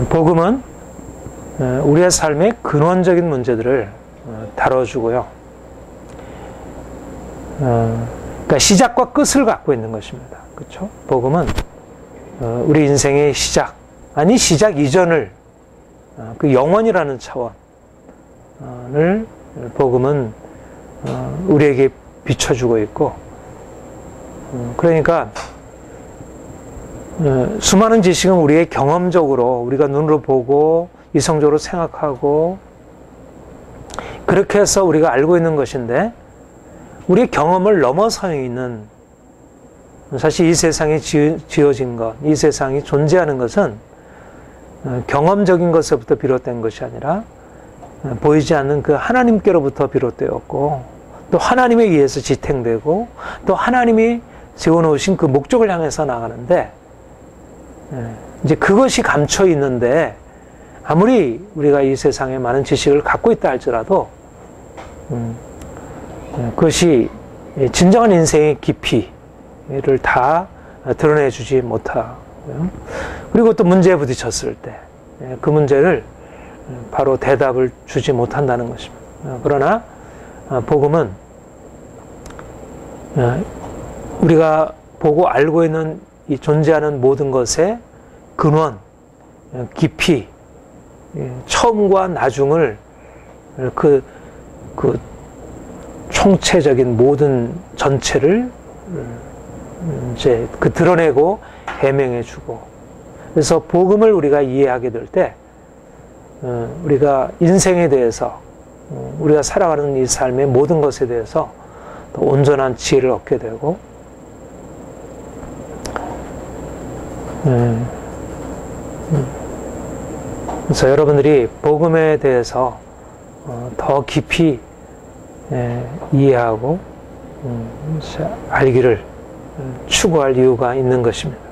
복음은 우리의 삶의 근원적인 문제들을 다뤄주고요. 그러니까 시작과 끝을 갖고 있는 것입니다. 그렇죠? 복음은 우리 인생의 시작, 아니 시작 이전을 그 영원이라는 차원을 복음은 우리에게 비춰주고 있고, 그러니까 수많은 지식은 우리의 경험적으로 우리가 눈으로 보고 이성적으로 생각하고 그렇게 해서 우리가 알고 있는 것인데, 우리의 경험을 넘어서 있는, 사실 이 세상에 지어진 것, 이 세상이 존재하는 것은 경험적인 것에부터 비롯된 것이 아니라 보이지 않는 그 하나님께로부터 비롯되었고, 또 하나님에 의해서 지탱되고, 또 하나님이 세워놓으신 그 목적을 향해서 나가는데, 이제 그것이 감춰 있는데, 아무리 우리가 이 세상에 많은 지식을 갖고 있다 할지라도 그것이 진정한 인생의 깊이를 다 드러내주지 못하고요. 그리고 또 문제에 부딪혔을 때 그 문제를 바로 대답을 주지 못한다는 것입니다. 그러나 복음은 우리가 보고 알고 있는 이 존재하는 모든 것의 근원, 깊이, 처음과 나중을 그 총체적인 모든 전체를 이제 그 드러내고 해명해주고, 그래서 복음을 우리가 이해하게 될 때 우리가 인생에 대해서, 우리가 살아가는 이 삶의 모든 것에 대해서 더 온전한 지혜를 얻게 되고, 그래서 여러분들이 복음에 대해서 더 깊이 이해하고 알기를 추구할 이유가 있는 것입니다.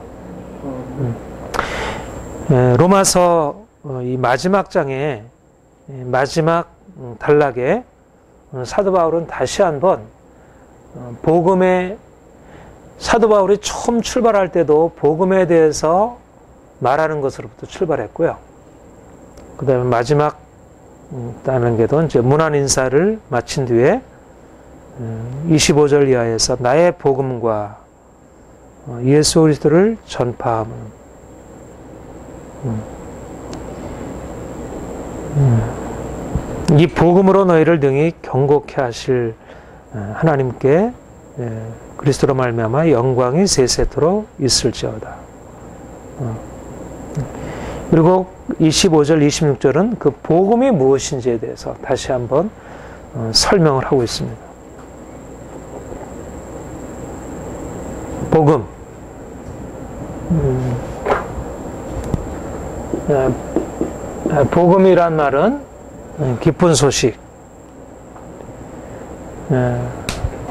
로마서 이 마지막 장의 마지막 단락에 사도 바울은 다시 한번 복음의, 사도 바울이 처음 출발할 때도 복음에 대해서 말하는 것으로부터 출발했고요. 그 다음에 마지막 단계도 이제 문안 인사를 마친 뒤에 25절 이하에서 나의 복음과 예수 그리스도를 전파함은, 이 복음으로 너희를 능히 경고케 하실 하나님께 그리스도로 말미암아 영광이 세세토록 있을지어다. 그리고 25절, 26절은 그 복음이 무엇인지에 대해서 다시 한번 설명을 하고 있습니다. 복음. 복음이란 말은 기쁜 소식.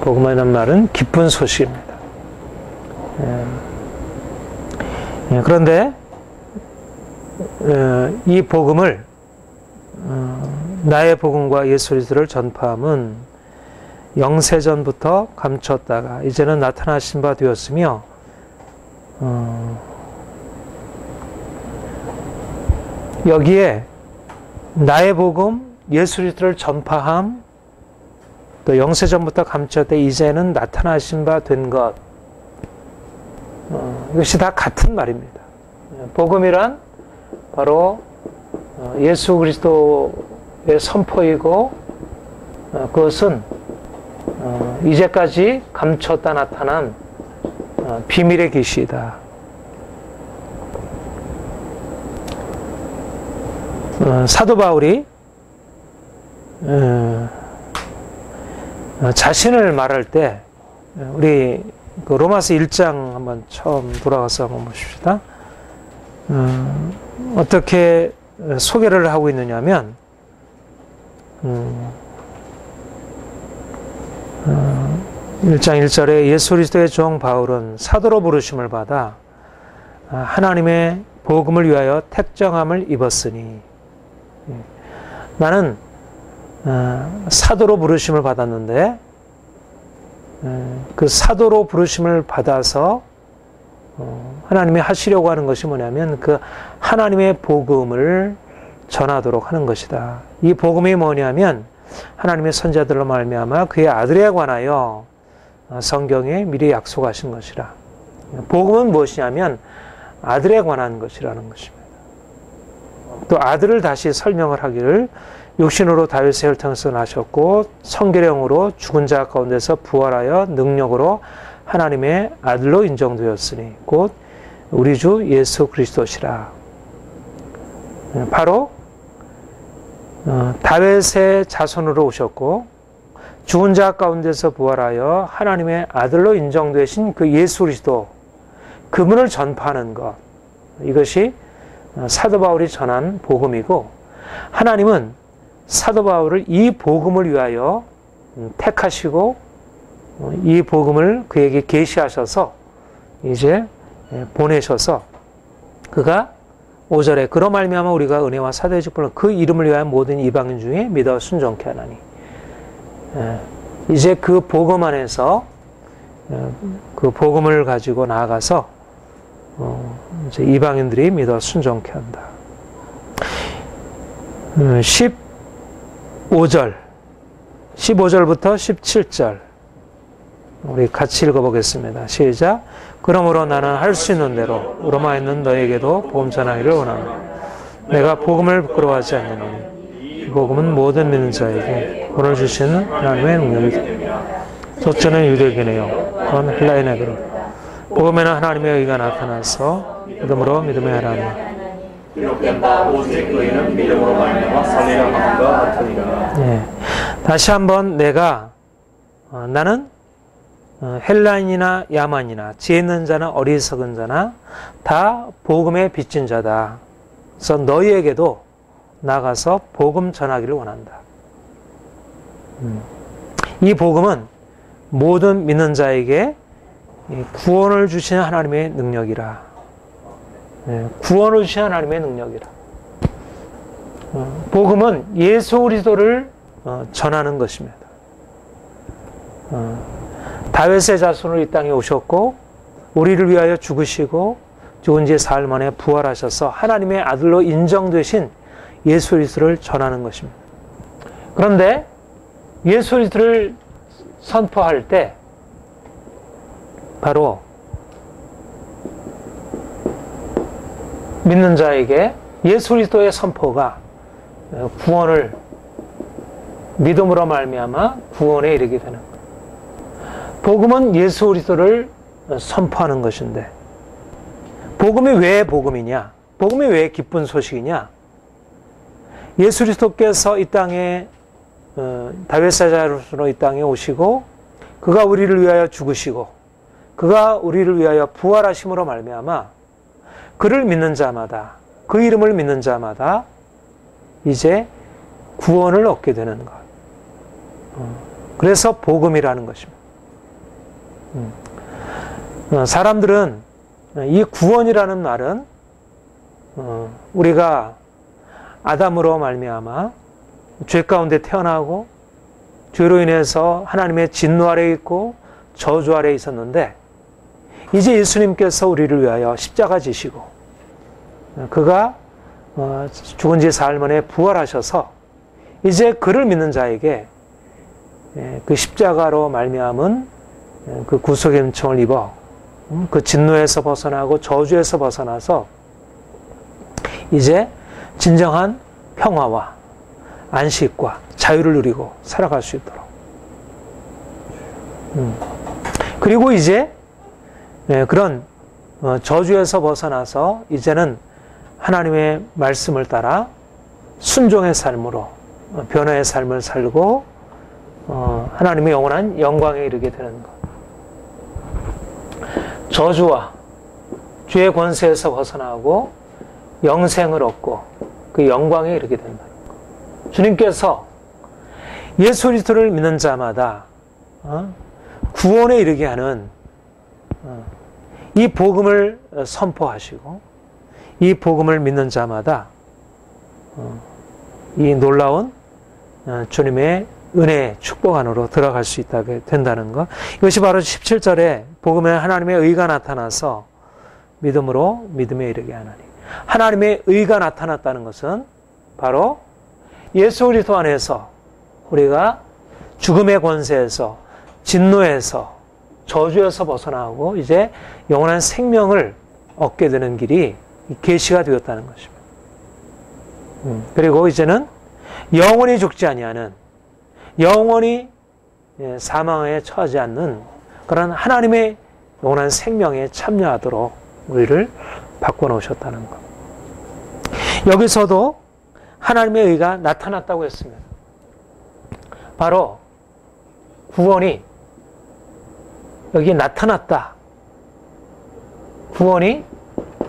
복음이란 말은 기쁜 소식입니다. 그런데 이 복음을, 나의 복음과 예수 그리스도를 전파함은 영세전부터 감췄다가 이제는 나타나신 바 되었으며, 여기에 나의 복음, 예수 그리스도를 전파함, 또 영세전부터 감췄되 이제는 나타나신 바 된 것, 이것이 다 같은 말입니다. 복음이란 바로 예수 그리스도의 선포이고, 그것은 이제까지 감췄다 나타난 비밀의 계시이다. 사도 바울이 자신을 말할 때, 우리 그 로마서 1장 한번 처음 돌아가서 한번 보십시다. 어떻게 소개를 하고 있느냐면, 1장 1절에 예수 그리스도의 종 바울은 사도로 부르심을 받아 하나님의 복음을 위하여 택정함을 입었으니, 나는 사도로 부르심을 받았는데, 그 사도로 부르심을 받아서 하나님이 하시려고 하는 것이 뭐냐면 그 하나님의 복음을 전하도록 하는 것이다. 이 복음이 뭐냐면 하나님의 선지자들로 말미암아 그의 아들에 관하여 성경에 미리 약속하신 것이라. 복음은 무엇이냐면 아들에 관한 것이라는 것입니다. 또 아들을 다시 설명을 하기를 육신으로 다윗의 혈통에서 나셨고 성계령으로 죽은 자 가운데서 부활하여 능력으로 하나님의 아들로 인정되었으니 곧 우리 주 예수 그리스도시라. 바로 다윗의 자손으로 오셨고 죽은 자 가운데서 부활하여 하나님의 아들로 인정되신 그 예수 그리스도 그분을 전파하는 것, 이것이 사도 바울이 전한 복음이고 하나님은 사도 바울을 이 복음을 위하여 택하시고 이 복음을 그에게 계시하셔서 이제 보내셔서 그가 5절에 그로 말미암아 우리가 은혜와 사도의 직분을 그 이름을 위하여 모든 이방인 중에 믿어 순종케 하나니. 이제 그 복음 안에서 그 복음을 가지고 나아가서 이제 이방인들이 믿어 순종케 한다. 15절부터 17절 우리 같이 읽어보겠습니다. 시작. 그러므로 나는 할 수 있는 대로 로마에 있는 너에게도 복음 전하기를 원하노라. 내가 복음을 부끄러워하지 않느니 이 복음은 모든 믿는 자에게 오늘 주시는 하나님의 능력이 첫째는 유대인이요 그건 헬라인에게로 복음에는 하나님의 의가 나타나서 믿음으로 믿음의 하나님 기록된 바 오직 의인은 믿음으로 말미암아 선이라 함과 같으니라. 다시 한번 내가 나는 헬라인이나 야만이나 지혜 있는 자나 어리석은 자나 다 복음에 빚진 자다. 그래서 너희에게도 나가서 복음 전하기를 원한다. 이 복음은 모든 믿는 자에게 구원을 주시는 하나님의 능력이라. 구원을 주시는 하나님의 능력이라. 복음은 예수 그리스도를 전하는 것입니다. 다윗의 자손으로 이 땅에 오셨고 우리를 위하여 죽으시고 죽은 지 사흘 만에 부활하셔서 하나님의 아들로 인정되신 예수 그리스도를 전하는 것입니다. 그런데 예수 그리스도를 선포할 때 바로 믿는 자에게 예수 그리스도의 선포가 구원을 믿음으로 말미암아 구원에 이르게 되는 거예요. 복음은 예수 그리스도를 선포하는 것인데 복음이 왜 복음이냐? 복음이 왜 기쁜 소식이냐? 예수 그리스도께서 이 땅에 다윗의 자손으로 이 땅에 오시고 그가 우리를 위하여 죽으시고 그가 우리를 위하여 부활하심으로 말미암아 그를 믿는 자마다 그 이름을 믿는 자마다 이제 구원을 얻게 되는 것. 그래서 복음이라는 것입니다. 사람들은 이 구원이라는 말은 우리가 아담으로 말미암아 죄 가운데 태어나고 죄로 인해서 하나님의 진노 아래에 있고 저주 아래에 있었는데 이제 예수님께서 우리를 위하여 십자가 지시고 그가 죽은 지 사흘 만에 부활하셔서 이제 그를 믿는 자에게 그 십자가로 말미암은 그 구속의 은총을 입어 그 진노에서 벗어나고 저주에서 벗어나서 이제 진정한 평화와 안식과 자유를 누리고 살아갈 수 있도록. 그리고 이제 그런 저주에서 벗어나서 이제는 하나님의 말씀을 따라 순종의 삶으로 변화의 삶을 살고 하나님의 영원한 영광에 이르게 되는 것. 저주와 죄의 권세에서 벗어나고 영생을 얻고 그 영광에 이르게 된다는 것. 주님께서 예수 그리스도를 믿는 자마다 구원에 이르게 하는 이 복음을 선포하시고 이 복음을 믿는 자마다 이 놀라운 주님의 은혜의 축복 안으로 들어갈 수 있게 된다는 것. 이것이 바로 17절에 복음에 하나님의 의가 나타나서 믿음으로 믿음에 이르게 하나니. 하나님의 의가 나타났다는 것은 바로 예수 그리스도 안에서 우리가 죽음의 권세에서, 진노에서, 저주에서 벗어나고 이제 영원한 생명을 얻게 되는 길이 계시가 되었다는 것입니다. 그리고 이제는 영원히 죽지 아니하는, 영원히 사망에 처하지 않는 그런 하나님의 영원한 생명에 참여하도록 우리를 바꿔놓으셨다는 것. 여기서도 하나님의 의가 나타났다고 했습니다. 바로 구원이 여기 나타났다. 구원이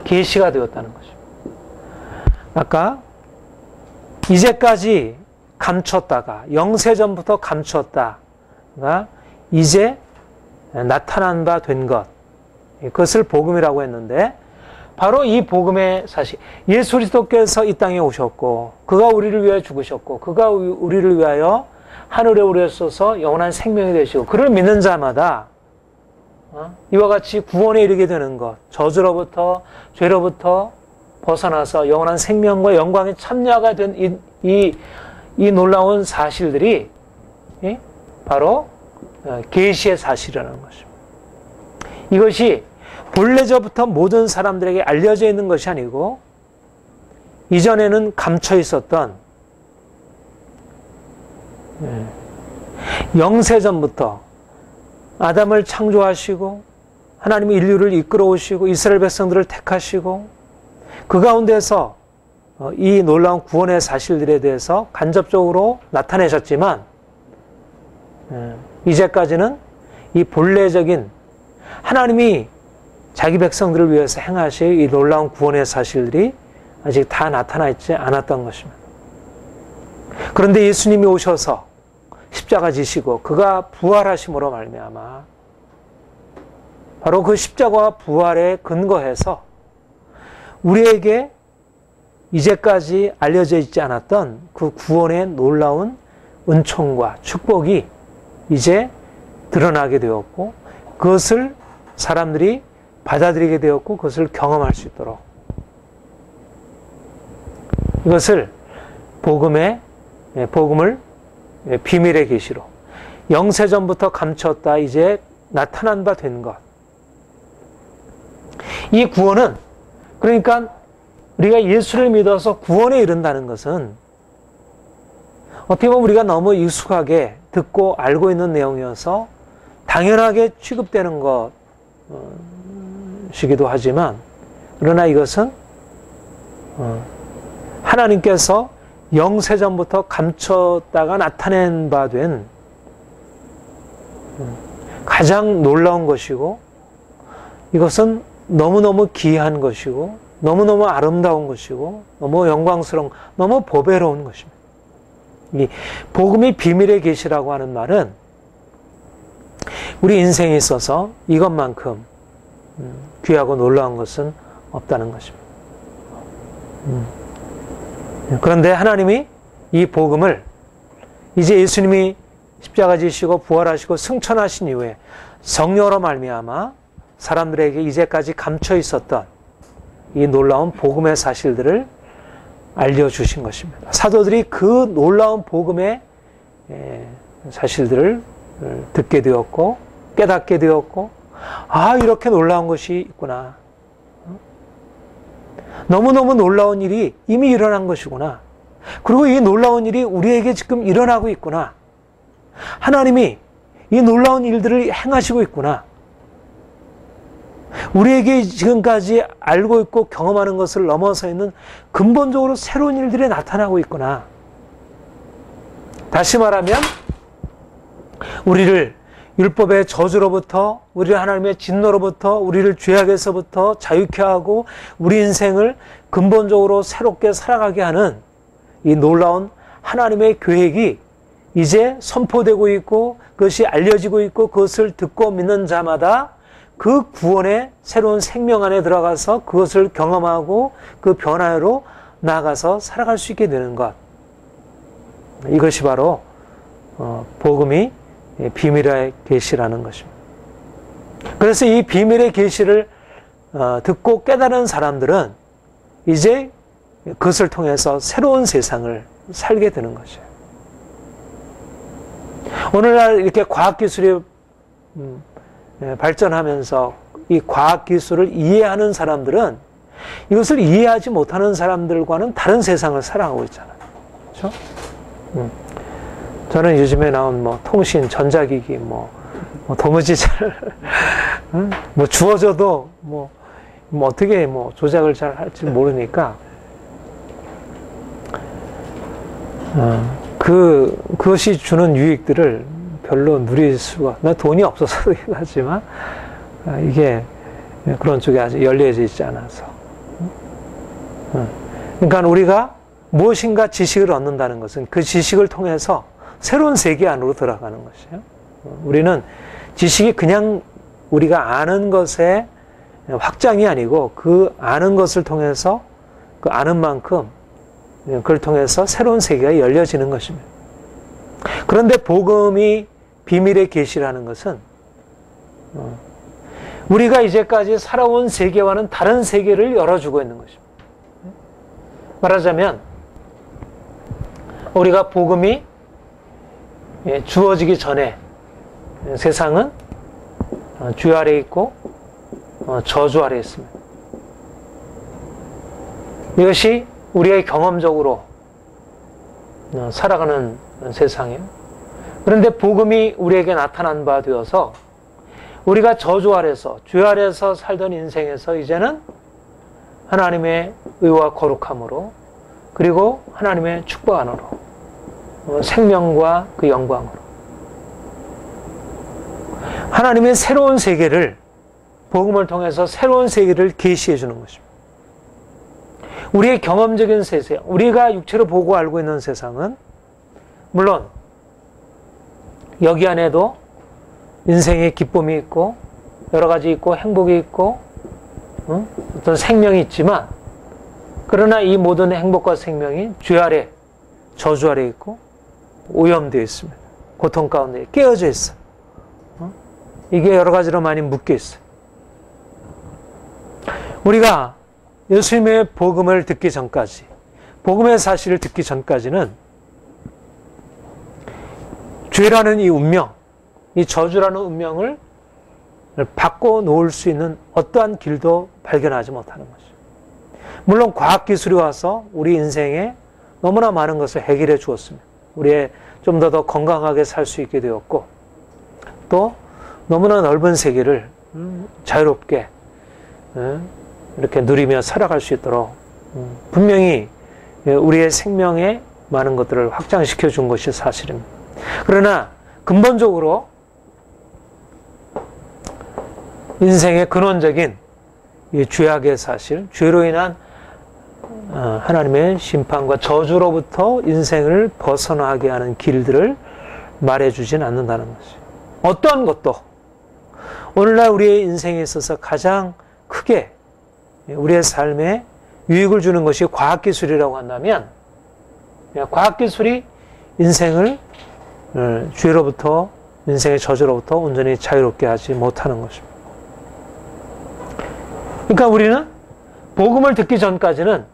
계시가 되었다는 것입니다. 아까 이제까지 감췄다가, 영세전부터 감췄다가 이제 나타난 바 된 것, 그것을 복음이라고 했는데, 바로 이 복음의 사실, 예수 그리스도께서 이 땅에 오셨고 그가 우리를 위하여 죽으셨고 그가 우리를 위하여 하늘에 오르셔서 영원한 생명이 되시고 그를 믿는 자마다 이와 같이 구원에 이르게 되는 것, 저주로부터, 죄로부터 벗어나서 영원한 생명과 영광에 참여가 된 이 놀라운 사실들이 바로 계시의 사실이라는 것입니다. 이것이 본래저부터 모든 사람들에게 알려져 있는 것이 아니고 이전에는 감춰 있었던, 영세전부터 아담을 창조하시고 하나님이 인류를 이끌어 오시고 이스라엘 백성들을 택하시고 그 가운데서 이 놀라운 구원의 사실들에 대해서 간접적으로 나타내셨지만, 이제까지는 이 본래적인 하나님이 자기 백성들을 위해서 행하실 이 놀라운 구원의 사실들이 아직 다 나타나 있지 않았던 것입니다. 그런데 예수님이 오셔서 십자가 지시고 그가 부활하심으로 말미암아 바로 그 십자가와 부활에 근거해서 우리에게 이제까지 알려져 있지 않았던 그 구원의 놀라운 은총과 축복이 이제 드러나게 되었고 그것을 사람들이 받아들이게 되었고 그것을 경험할 수 있도록, 이것을 복음을 비밀의 계시로 영세전부터 감췄다 이제 나타난 바 된 것. 이 구원은, 그러니까 우리가 예수를 믿어서 구원에 이른다는 것은 어떻게 보면 우리가 너무 익숙하게 듣고 알고 있는 내용이어서 당연하게 취급되는 것이기도 하지만, 그러나 이것은 하나님께서 영세전부터 감췄다가 나타낸 바 된 가장 놀라운 것이고, 이것은 너무너무 귀한 것이고 너무너무 아름다운 것이고 너무 영광스러운, 너무 보배로운 것입니다. 이 복음이 비밀의 계시라고 하는 말은 우리 인생에 있어서 이것만큼 귀하고 놀라운 것은 없다는 것입니다. 그런데 하나님이 이 복음을 이제 예수님이 십자가 지시고 부활하시고 승천하신 이후에 성령으로 말미암아 사람들에게 이제까지 감춰 있었던 이 놀라운 복음의 사실들을 알려주신 것입니다. 사도들이 그 놀라운 복음의 사실들을 듣게 되었고 깨닫게 되었고, 아, 이렇게 놀라운 것이 있구나. 너무너무 놀라운 일이 이미 일어난 것이구나. 그리고 이 놀라운 일이 우리에게 지금 일어나고 있구나. 하나님이 이 놀라운 일들을 행하시고 있구나. 우리에게 지금까지 알고 있고 경험하는 것을 넘어서 있는 근본적으로 새로운 일들이 나타나고 있구나. 다시 말하면 우리를 율법의 저주로부터, 우리를 하나님의 진노로부터, 우리를 죄악에서부터 자유케 하고 우리 인생을 근본적으로 새롭게 살아가게 하는 이 놀라운 하나님의 계획이 이제 선포되고 있고 그것이 알려지고 있고 그것을 듣고 믿는 자마다 그 구원의 새로운 생명 안에 들어가서 그것을 경험하고 그 변화로 나아가서 살아갈 수 있게 되는 것. 이것이 바로 복음이 비밀의 계시라는 것입니다. 그래서 이 비밀의 계시를 듣고 깨달은 사람들은 이제 그것을 통해서 새로운 세상을 살게 되는 것이에요. 오늘날 이렇게 과학기술이 발전하면서 이 과학기술을 이해하는 사람들은 이것을 이해하지 못하는 사람들과는 다른 세상을 살아가고 있잖아요. 그렇죠? 저는 요즘에 나온 통신, 전자기기, 도무지 잘, 주어져도 어떻게 조작을 잘 할지 모르니까, 그것이 주는 유익들을 별로 누릴 수가, 나 돈이 없어서 그렇긴 하지만, 이게 그런 쪽에 아직 열려져 있지 않아서. 그러니까 우리가 무엇인가 지식을 얻는다는 것은 그 지식을 통해서 새로운 세계 안으로 들어가는 것이에요. 우리는 지식이 그냥 우리가 아는 것의 확장이 아니고 그 아는 것을 통해서 그 아는 만큼 그걸 통해서 새로운 세계가 열려지는 것입니다. 그런데 복음이 비밀의 계시라는 것은 우리가 이제까지 살아온 세계와는 다른 세계를 열어주고 있는 것입니다. 말하자면 우리가 복음이 주어지기 전에 세상은 주 아래에 있고 저주 아래에 있습니다. 이것이 우리의 경험적으로 살아가는 세상이에요. 그런데 복음이 우리에게 나타난 바 되어서 우리가 저주 아래서, 죄 아래서 살던 인생에서 이제는 하나님의 의와 거룩함으로, 그리고 하나님의 축복 안으로, 생명과 그 영광으로 하나님의 새로운 세계를, 복음을 통해서 새로운 세계를 계시해 주는 것입니다. 우리의 경험적인 세상, 우리가 육체로 보고 알고 있는 세상은 물론 여기 안에도 인생의 기쁨이 있고 여러 가지 있고 행복이 있고 어떤 생명이 있지만, 그러나 이 모든 행복과 생명이 죄 아래, 저주 아래 있고 오염되어 있습니다. 고통 가운데 깨어져 있어요. 이게 여러 가지로 많이 묶여 있어요. 우리가 예수님의 복음을 듣기 전까지, 복음의 사실을 듣기 전까지는 죄라는 이 운명, 이 저주라는 운명을 바꿔놓을 수 있는 어떠한 길도 발견하지 못하는 것이죠. 물론 과학기술이 와서 우리 인생에 너무나 많은 것을 해결해 주었습니다. 우리의 좀 더 건강하게 살 수 있게 되었고, 또 너무나 넓은 세계를 자유롭게 이렇게 누리며 살아갈 수 있도록 분명히 우리의 생명에 많은 것들을 확장시켜 준 것이 사실입니다. 그러나 근본적으로 인생의 근원적인 이 죄악의 사실, 죄로 인한 하나님의 심판과 저주로부터 인생을 벗어나게 하는 길들을 말해주진 않는다는 것이죠. 어떠한 것도 오늘날 우리의 인생에 있어서 가장 크게 우리의 삶에 유익을 주는 것이 과학기술이라고 한다면, 과학기술이 인생을 죄로부터, 인생의 저주로부터 온전히 자유롭게 하지 못하는 것입니다. 그러니까 우리는 복음을 듣기 전까지는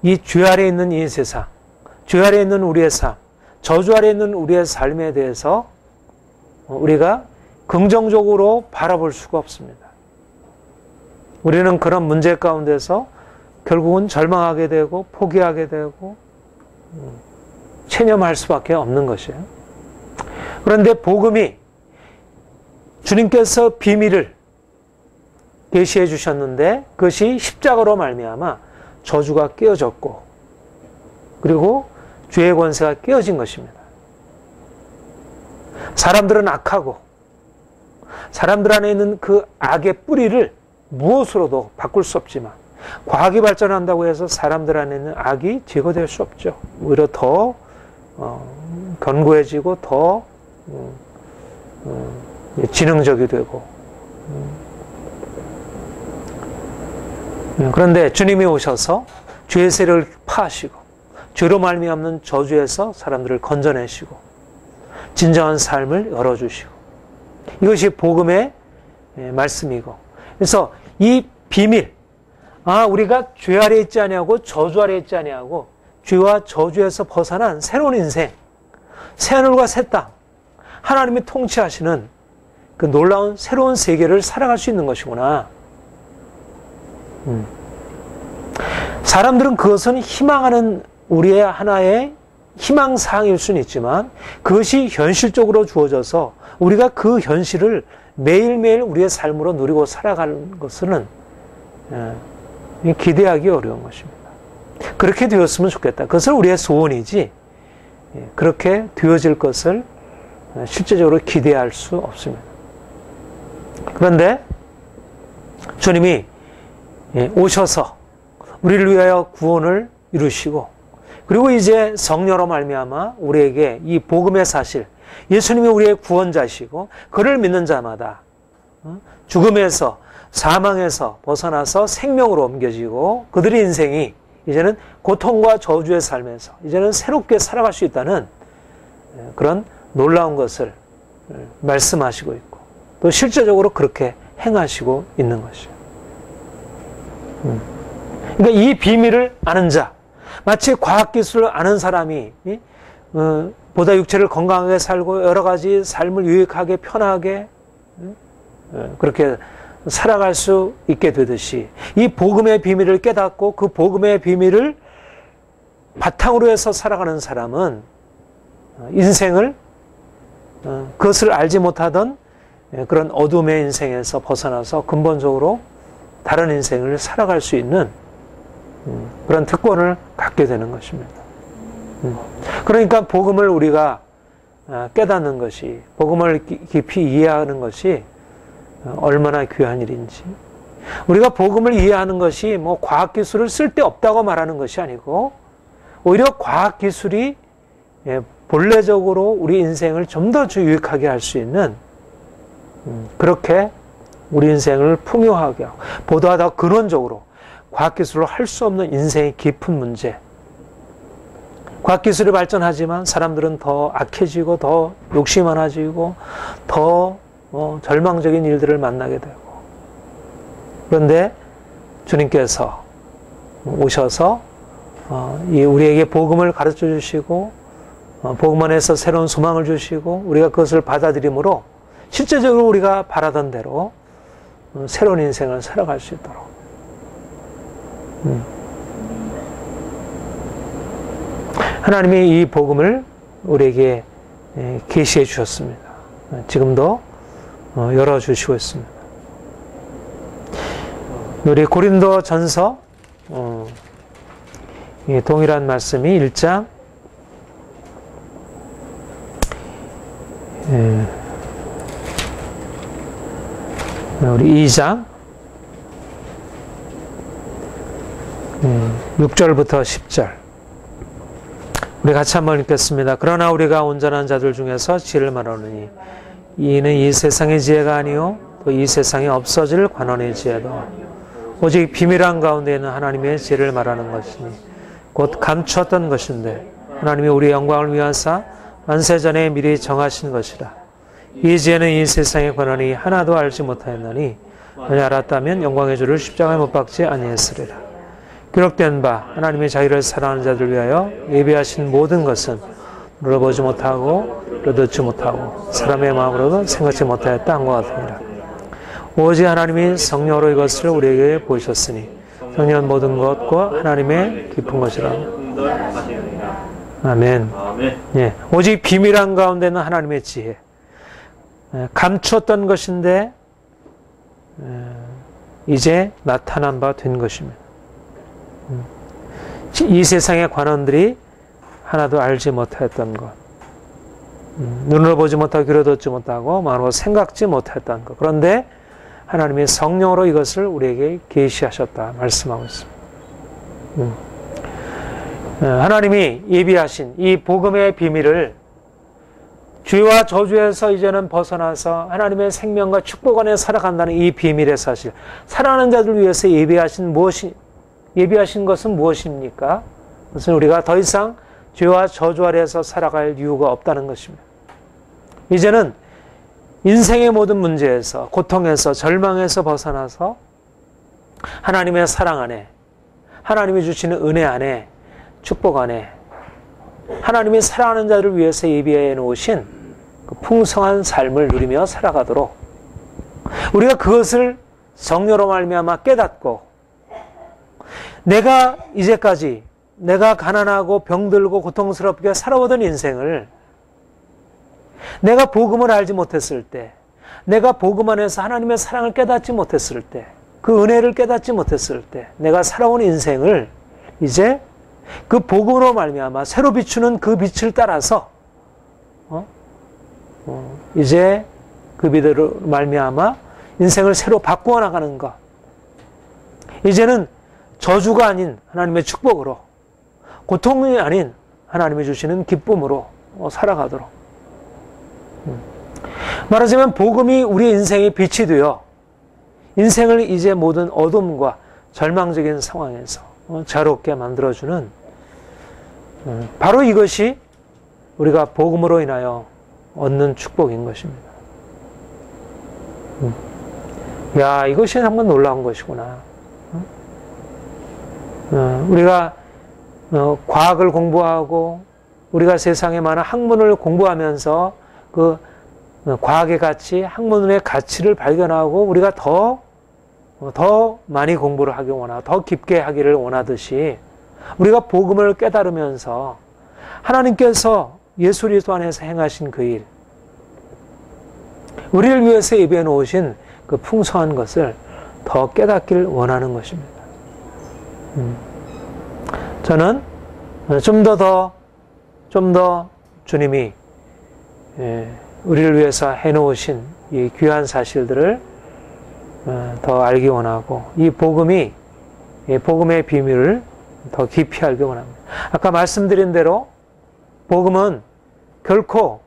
이 죄 아래에 있는 이 세상, 죄 아래에 있는 우리의 삶, 저주 아래에 있는 우리의 삶에 대해서 우리가 긍정적으로 바라볼 수가 없습니다. 우리는 그런 문제 가운데서 결국은 절망하게 되고 포기하게 되고 체념할 수밖에 없는 것이에요. 그런데 복음이 주님께서 비밀을 계시해 주셨는데 그것이 십자가로 말미암아 저주가 깨어졌고, 그리고 죄의 권세가 깨어진 것입니다. 사람들은 악하고 사람들 안에 있는 그 악의 뿌리를 무엇으로도 바꿀 수 없지만, 과학이 발전한다고 해서 사람들 안에 있는 악이 제거될 수 없죠. 오히려 더 견고해지고 더 지능적이 되고. 그런데 주님이 오셔서 죄의 세력을 파하시고 죄로 말미암는 저주에서 사람들을 건져내시고 진정한 삶을 열어주시고, 이것이 복음의 말씀이고, 그래서 이 비밀. 우리가 죄 아래 있지 아니하고 저주 아래 있지 아니하고 죄와 저주에서 벗어난 새로운 인생, 새하늘과 새 땅, 하나님이 통치하시는 그 놀라운 새로운 세계를 살아갈 수 있는 것이구나. 사람들은 그것은 희망하는 우리의 하나의 희망사항일 수는 있지만 그것이 현실적으로 주어져서 우리가 그 현실을 매일매일 우리의 삶으로 누리고 살아가는 것은 기대하기 어려운 것입니다. 그렇게 되었으면 좋겠다. 그것은 우리의 소원이지 그렇게 되어질 것을 실제적으로 기대할 수 없습니다. 그런데 주님이 오셔서 우리를 위하여 구원을 이루시고 그리고 이제 성령으로 말미암아 우리에게 이 복음의 사실, 예수님이 우리의 구원자시고 그를 믿는 자마다 죽음에서 사망에서 벗어나서 생명으로 옮겨지고 그들의 인생이 이제는 고통과 저주의 삶에서 이제는 새롭게 살아갈 수 있다는 그런 놀라운 것을 말씀하시고 있고 또 실제적으로 그렇게 행하시고 있는 것이죠. 그러니까 이 비밀을 아는 자, 마치 과학기술을 아는 사람이 보다 육체를 건강하게 살고 여러 가지 삶을 유익하게 편하게 그렇게 살아갈 수 있게 되듯이 이 복음의 비밀을 깨닫고 그 복음의 비밀을 바탕으로 해서 살아가는 사람은 인생을 그것을 알지 못하던 그런 어둠의 인생에서 벗어나서 근본적으로 다른 인생을 살아갈 수 있는 그런 특권을 갖게 되는 것입니다. 그러니까 복음을 우리가 깨닫는 것이, 복음을 깊이 이해하는 것이 얼마나 귀한 일인지, 우리가 복음을 이해하는 것이 뭐 과학기술을 쓸데없다고 말하는 것이 아니고 오히려 과학기술이 본래적으로 우리 인생을 좀 더 유익하게 할 수 있는 그렇게 우리 인생을 풍요하게 하고 보다 더 근원적으로 과학기술로 할 수 없는 인생의 깊은 문제, 과학기술이 발전하지만 사람들은 더 악해지고 더 욕심이 많아지고 더 절망적인 일들을 만나게 되고, 그런데 주님께서 오셔서 우리에게 복음을 가르쳐 주시고 복음 안에서 새로운 소망을 주시고 우리가 그것을 받아들임으로 실제적으로 우리가 바라던 대로 새로운 인생을 살아갈 수 있도록 하나님이 이 복음을 우리에게 계시해 주셨습니다. 지금도 열어주시고 있습니다. 우리 고린도 전서 동일한 말씀이 1장 우리 2장 6절부터 10절 우리 같이 한번 읽겠습니다. 그러나 우리가 온전한 자들 중에서 지혜를 말하노니 이는 이 세상의 지혜가 아니요 또 이 세상에 없어질 관원의 지혜도 오직 비밀한 가운데 있는 하나님의 지혜를 말하는 것이니 곧 감추었던 것인데 하나님이 우리의 영광을 위하사 만세전에 미리 정하신 것이라. 이 지혜는 이 세상의 권한이 하나도 알지 못하였나니 만약 알았다면 영광의 주를 십자가에 못 박지 아니했으리라. 기록된 바 하나님의 자기를 사랑하는 자들 위하여 예비하신 모든 것은 물어보지 못하고 듣지 못하고 사람의 마음으로도 생각지 못하였다 한 것 같으니라. 오직 하나님이 성령으로 이것을 우리에게 보이셨으니 성령은 모든 것과 하나님의 깊은 것이라. 아멘. 예, 오직 비밀한 가운데는 하나님의 지혜. 감추었던 것인데 이제 나타난 바 된 것입니다. 이 세상의 관원들이 하나도 알지 못했던 것, 눈으로 보지 못하고 귀로 듣지 못하고 마음으로 생각지 못했던 것, 그런데 하나님의 성령으로 이것을 우리에게 계시하셨다 말씀하고 있습니다. 하나님이 예비하신 이 복음의 비밀을 죄와 저주에서 이제는 벗어나서 하나님의 생명과 축복 안에 살아간다는 이 비밀의 사실, 살아가는 자들 위해서 예비하신 것은 무엇입니까? 그것은 우리가 더 이상 죄와 저주 아래에서 살아갈 이유가 없다는 것입니다. 이제는 인생의 모든 문제에서, 고통에서, 절망에서 벗어나서 하나님의 사랑 안에, 하나님이 주시는 은혜 안에, 축복 안에, 하나님이 사랑하는 자를 위해서 예비해 놓으신 그 풍성한 삶을 누리며 살아가도록 우리가 그것을 성령으로 말미암아 깨닫고, 내가 이제까지 내가 가난하고 병들고 고통스럽게 살아오던 인생을 내가 복음을 알지 못했을 때, 내가 복음 안에서 하나님의 사랑을 깨닫지 못했을 때, 그 은혜를 깨닫지 못했을 때 내가 살아온 인생을 이제 그 복음으로 말미암아 새로 비추는 그 빛을 따라서 이제 그 빛으로 말미암아 인생을 새로 바꾸어 나가는 것. 이제는 저주가 아닌 하나님의 축복으로, 고통이 아닌 하나님이 주시는 기쁨으로 살아가도록. 말하자면 복음이 우리 인생의 빛이 되어 인생을 이제 모든 어둠과 절망적인 상황에서 자유롭게 만들어주는, 바로 이것이 우리가 복음으로 인하여 얻는 축복인 것입니다. 야, 이것이 정말 놀라운 것이구나. 우리가 과학을 공부하고 우리가 세상에 많은 학문을 공부하면서 그 과학의 가치, 학문의 가치를 발견하고 우리가 더 많이 공부를 하기 원하고 더 깊게 하기를 원하듯이, 우리가 복음을 깨달으면서 하나님께서 예수 그리스도 안에서 행하신 그 일, 우리를 위해서 예비해 놓으신 그 풍성한 것을 더 깨닫길 원하는 것입니다. 저는 좀 더 주님이 우리를 위해서 해놓으신 이 귀한 사실들을 더 알기 원하고, 이 복음의 비밀을 더 깊이 알기 원합니다. 아까 말씀드린 대로 복음은 결코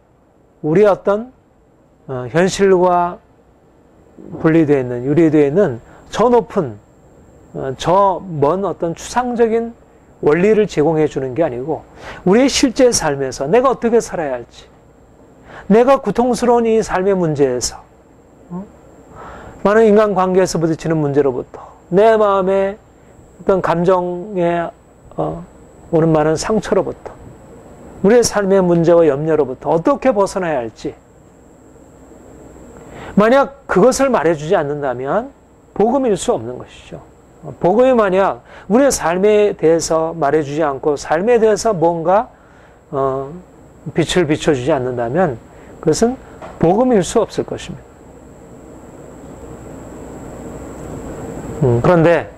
우리의 어떤 현실과 분리되어 있는, 유리되어 있는 저 높은, 저 먼 어떤 추상적인 원리를 제공해 주는 게 아니고, 우리의 실제 삶에서 내가 어떻게 살아야 할지, 내가 고통스러운 이 삶의 문제에서, 많은 인간관계에서 부딪히는 문제로부터, 내 마음의 어떤 감정에 오는 많은 상처로부터, 우리의 삶의 문제와 염려로부터 어떻게 벗어나야 할지, 만약 그것을 말해주지 않는다면 복음일 수 없는 것이죠. 복음이 만약 우리의 삶에 대해서 말해주지 않고 삶에 대해서 뭔가 빛을 비춰주지 않는다면 그것은 복음일 수 없을 것입니다. 그런데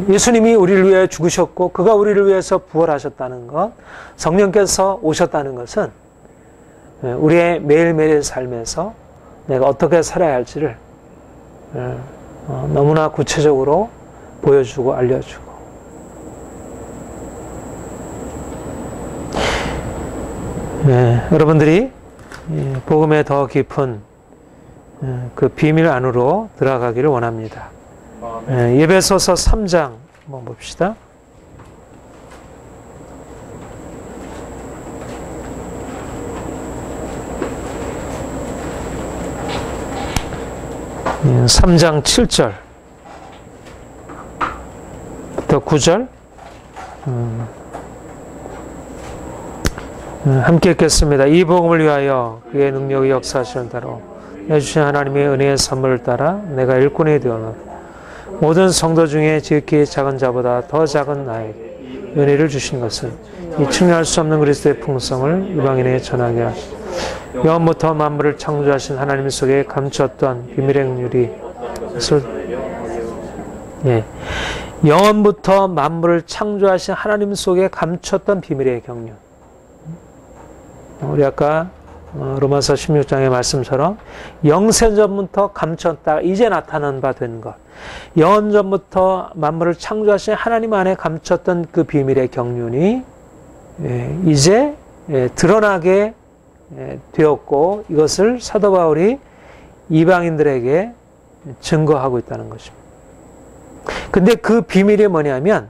예수님이 우리를 위해 죽으셨고 그가 우리를 위해서 부활하셨다는 것, 성령께서 오셨다는 것은 우리의 매일매일의 삶에서 내가 어떻게 살아야 할지를 너무나 구체적으로 보여주고 알려주고, 여러분들이 복음의 더 깊은 그 비밀 안으로 들어가기를 원합니다. 에베소서 3장 한번 봅시다. 예, 3장 7절부터 9절 함께 읽겠습니다. 이 복음을 위하여 그의 능력의 역사하시는 대로 내주신 하나님의 은혜의 선물을 따라 내가 일꾼이 되었노라. 모든 성도 중에 지극히 작은 자보다 더 작은 나에게 은혜를 주신 것은 이 측량할 수 없는 그리스도의 풍성을 이방인에게 전하게 하시고, 영원부터 만물을 창조하신 하나님 속에 감추었던 비밀의 긍휼이 영원부터 만물을 창조하신 하나님 속에 감추었던 비밀의 경륜. 우리 아까 로마서 16장의 말씀처럼 영세전부터 감췄다 이제 나타난 바 된 것, 영원전부터 만물을 창조하신 하나님 안에 감췄던 그 비밀의 경륜이 이제 드러나게 되었고, 이것을 사도 바울이 이방인들에게 증거하고 있다는 것입니다. 근데 그 비밀이 뭐냐면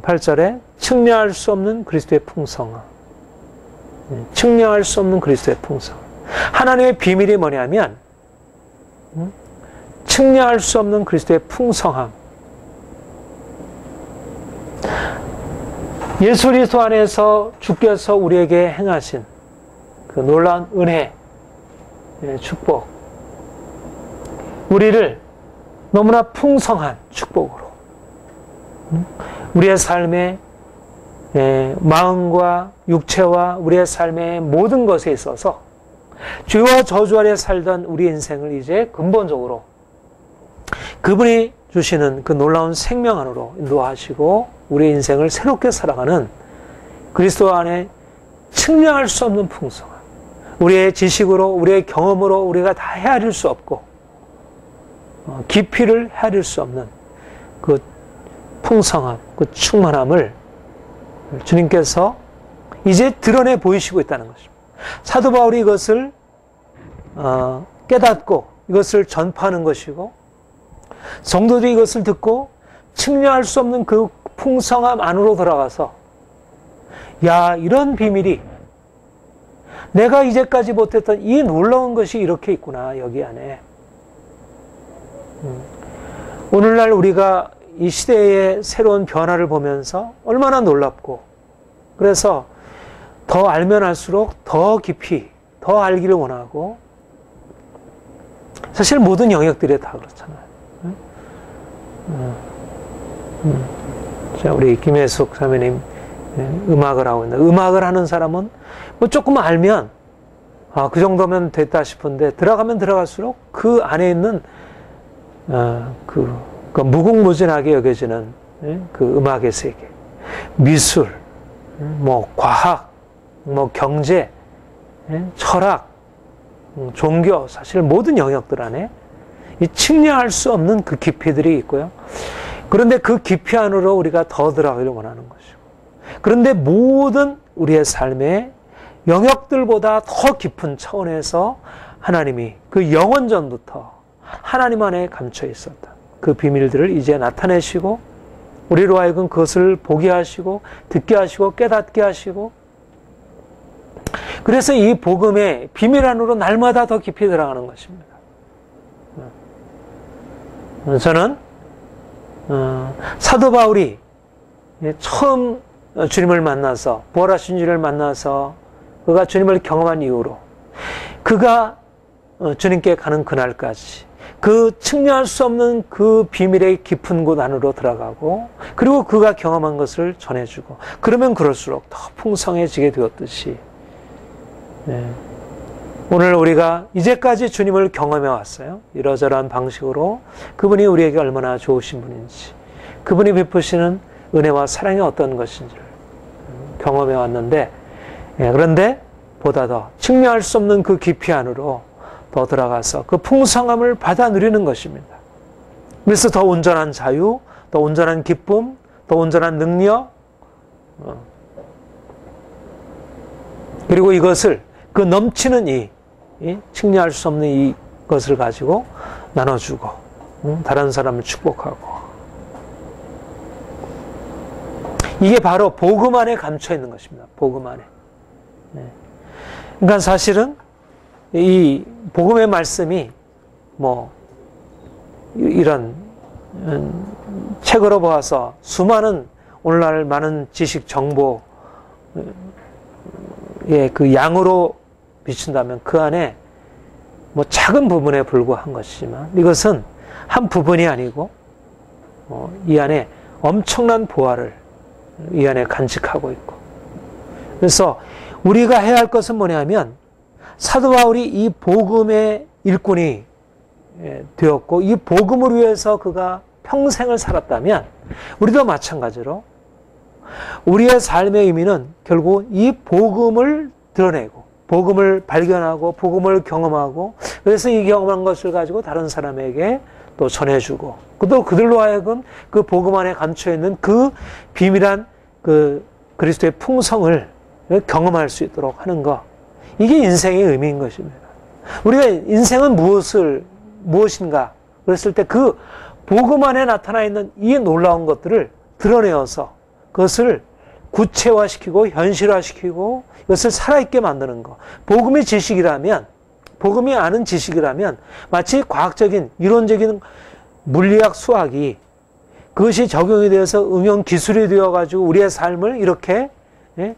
8절에 측량할 수 없는 그리스도의 풍성, 측량할 수 없는 그리스도의 풍성. 하나님의 비밀이 뭐냐면 측량할 수 없는 그리스도의 풍성함, 예수 그리스도 안에서 주께서 우리에게 행하신 그 놀라운 은혜, 축복, 우리를 너무나 풍성한 축복으로 우리의 삶의 마음과 육체와 우리의 삶의 모든 것에 있어서 죄와 저주 아래 살던 우리 인생을 이제 근본적으로 그분이 주시는 그 놀라운 생명 안으로 인도하시고 우리 인생을 새롭게 살아가는 그리스도 안에 측량할 수 없는 풍성함, 우리의 지식으로 우리의 경험으로 우리가 다 헤아릴 수 없고 깊이를 헤아릴 수 없는 그 풍성함, 그 충만함을 주님께서 이제 드러내 보이시고 있다는 것입니다. 사도 바울이 이것을 깨닫고 이것을 전파하는 것이고 성도들이 이것을 듣고 측량할 수 없는 그 풍성함 안으로 들어가서 야, 이런 비밀이 내가 이제까지 못했던 이 놀라운 것이 이렇게 있구나, 여기 안에. 오늘날 우리가 이 시대의 새로운 변화를 보면서 얼마나 놀랍고, 그래서 더 알면 알수록 더 깊이 더 알기를 원하고, 사실 모든 영역들이 다 그렇잖아요. 자, 우리 김혜숙 사모님 음악을 하고 있는데, 음악을 하는 사람은 뭐 조금 알면 그 정도면 됐다 싶은데 들어가면 들어갈수록 그 안에 있는 그 무궁무진하게 여겨지는 그 음악의 세계, 미술, 뭐 과학, 뭐 경제, 철학, 종교, 사실 모든 영역들 안에 이 측량할 수 없는 그 깊이들이 있고요. 그런데 그 깊이 안으로 우리가 더 들어가기를 원하는 것이고, 그런데 모든 우리의 삶의 영역들보다 더 깊은 차원에서 하나님이 그 영원전부터 하나님 안에 감춰 있었다. 그 비밀들을 이제 나타내시고 우리로 하여금 그것을 보게 하시고 듣게 하시고 깨닫게 하시고, 그래서 이 복음의 비밀 안으로 날마다 더 깊이 들어가는 것입니다. 저는 사도 바울이 처음 주님을 만나서, 부활하신 주님을 만나서 그가 주님을 경험한 이후로 그가 주님께 가는 그날까지 그 측량할 수 없는 그 비밀의 깊은 곳 안으로 들어가고, 그리고 그가 경험한 것을 전해주고, 그러면 그럴수록 더 풍성해지게 되었듯이, 오늘 우리가 이제까지 주님을 경험해 왔어요. 이러저러한 방식으로 그분이 우리에게 얼마나 좋으신 분인지, 그분이 베푸시는 은혜와 사랑이 어떤 것인지를 경험해 왔는데, 그런데 보다 더 측량할 수 없는 그 깊이 안으로 더 들어가서 그 풍성함을 받아 누리는 것입니다. 그래서 더 온전한 자유, 더 온전한 기쁨, 더 온전한 능력, 그리고 이것을 그 넘치는 이 측량할 수 없는 이것을 가지고 나눠주고 다른 사람을 축복하고, 이게 바로 복음 안에 감춰 있는 것입니다. 복음 안에. 그러니까 사실은 이 복음의 말씀이 뭐 이런 책으로 보아서 수많은 오늘날 많은 지식 정보의 그 양으로 비춘다면 그 안에 뭐 작은 부분에 불과한 것이지만, 이것은 한 부분이 아니고 이 안에 엄청난 보화를 이 안에 간직하고 있고, 그래서 우리가 해야 할 것은 뭐냐면, 사도 바울이 이 복음의 일꾼이 되었고 이 복음을 위해서 그가 평생을 살았다면, 우리도 마찬가지로 우리의 삶의 의미는 결국 이 복음을 드러내고 복음을 발견하고 복음을 경험하고, 그래서 이 경험한 것을 가지고 다른 사람에게 또 전해주고, 또 그들로 하여금 그 복음 안에 감춰있는 그 비밀한 그 그리스도의 풍성을 경험할 수 있도록 하는 것, 이게 인생의 의미인 것입니다. 우리가 인생은 무엇인가 그랬을 때 그 복음 안에 나타나 있는 이 놀라운 것들을 드러내어서 그것을 구체화시키고 현실화시키고 이것을 살아있게 만드는 것. 복음의 지식이라면 복음이 아는 지식이라면 마치 과학적인 이론적인 물리학 수학이 그것이 적용이 되어서 응용 기술이 되어가지고 우리의 삶을 이렇게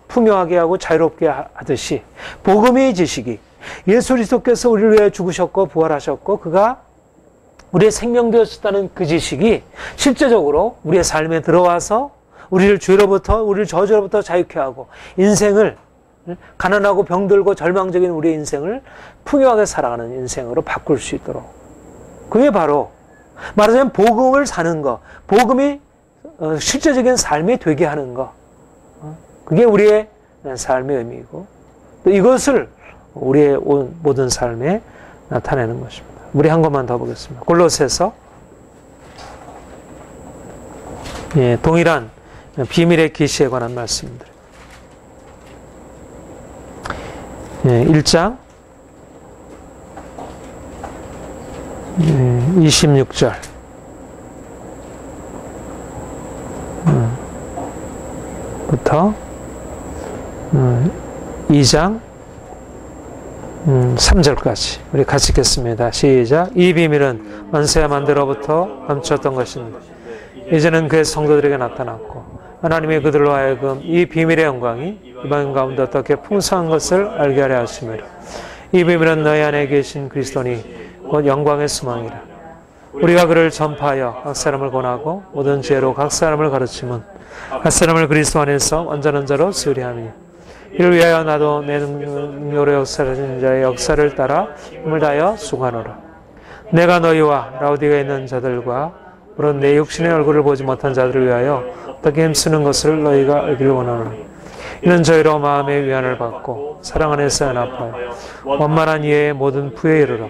풍요하게 하고 자유롭게 하듯이 복음의 지식이 예수 그리스도께서 우리를 위해 죽으셨고 부활하셨고 그가 우리의 생명 되었다는 그 지식이 실제적으로 우리의 삶에 들어와서 우리를 죄로부터 우리를 저주로부터 자유케 하고 인생을 가난하고 병들고 절망적인 우리의 인생을 풍요하게 살아가는 인생으로 바꿀 수 있도록 그게 바로 말하자면 복음을 사는 것, 복음이 실제적인 삶이 되게 하는 것 그게 우리의 삶의 의미이고 또 이것을 우리의 모든 삶에 나타내는 것입니다. 우리 한 것만 더 보겠습니다. 골로새서 동일한 비밀의 계시에 관한 말씀들 1장 26절 부터 2장 3절까지 우리 같이 읽겠습니다. 시작. 이 비밀은 만세와 만대로부터 감추었던 것인데 이제는 그의 성도들에게 나타났고 하나님이 그들로 하여금 이 비밀의 영광이 이방 가운데 어떻게 풍성한 것을 알게 하려 하심이라. 이 비밀은 너희 안에 계신 그리스도니 곧 영광의 수망이라. 우리가 그를 전파하여 각 사람을 권하고 모든 지혜로 각 사람을 가르치면 각 사람을 그리스도 안에서 완전한 자로 세우리하니 이를 위하여 나도 내 능력으로 역사하신 자의 역사를 따라 힘을 다하여 수고하노라. 내가 너희와 라우디가에 있는 자들과 물론 내 육신의 얼굴을 보지 못한 자들을 위하여 어떻게 힘쓰는 것을 너희가 알기를 원하노라. 이는 저희로 마음의 위안을 받고 사랑 안에서 연합하여 원만한 이해의 모든 부에 이르러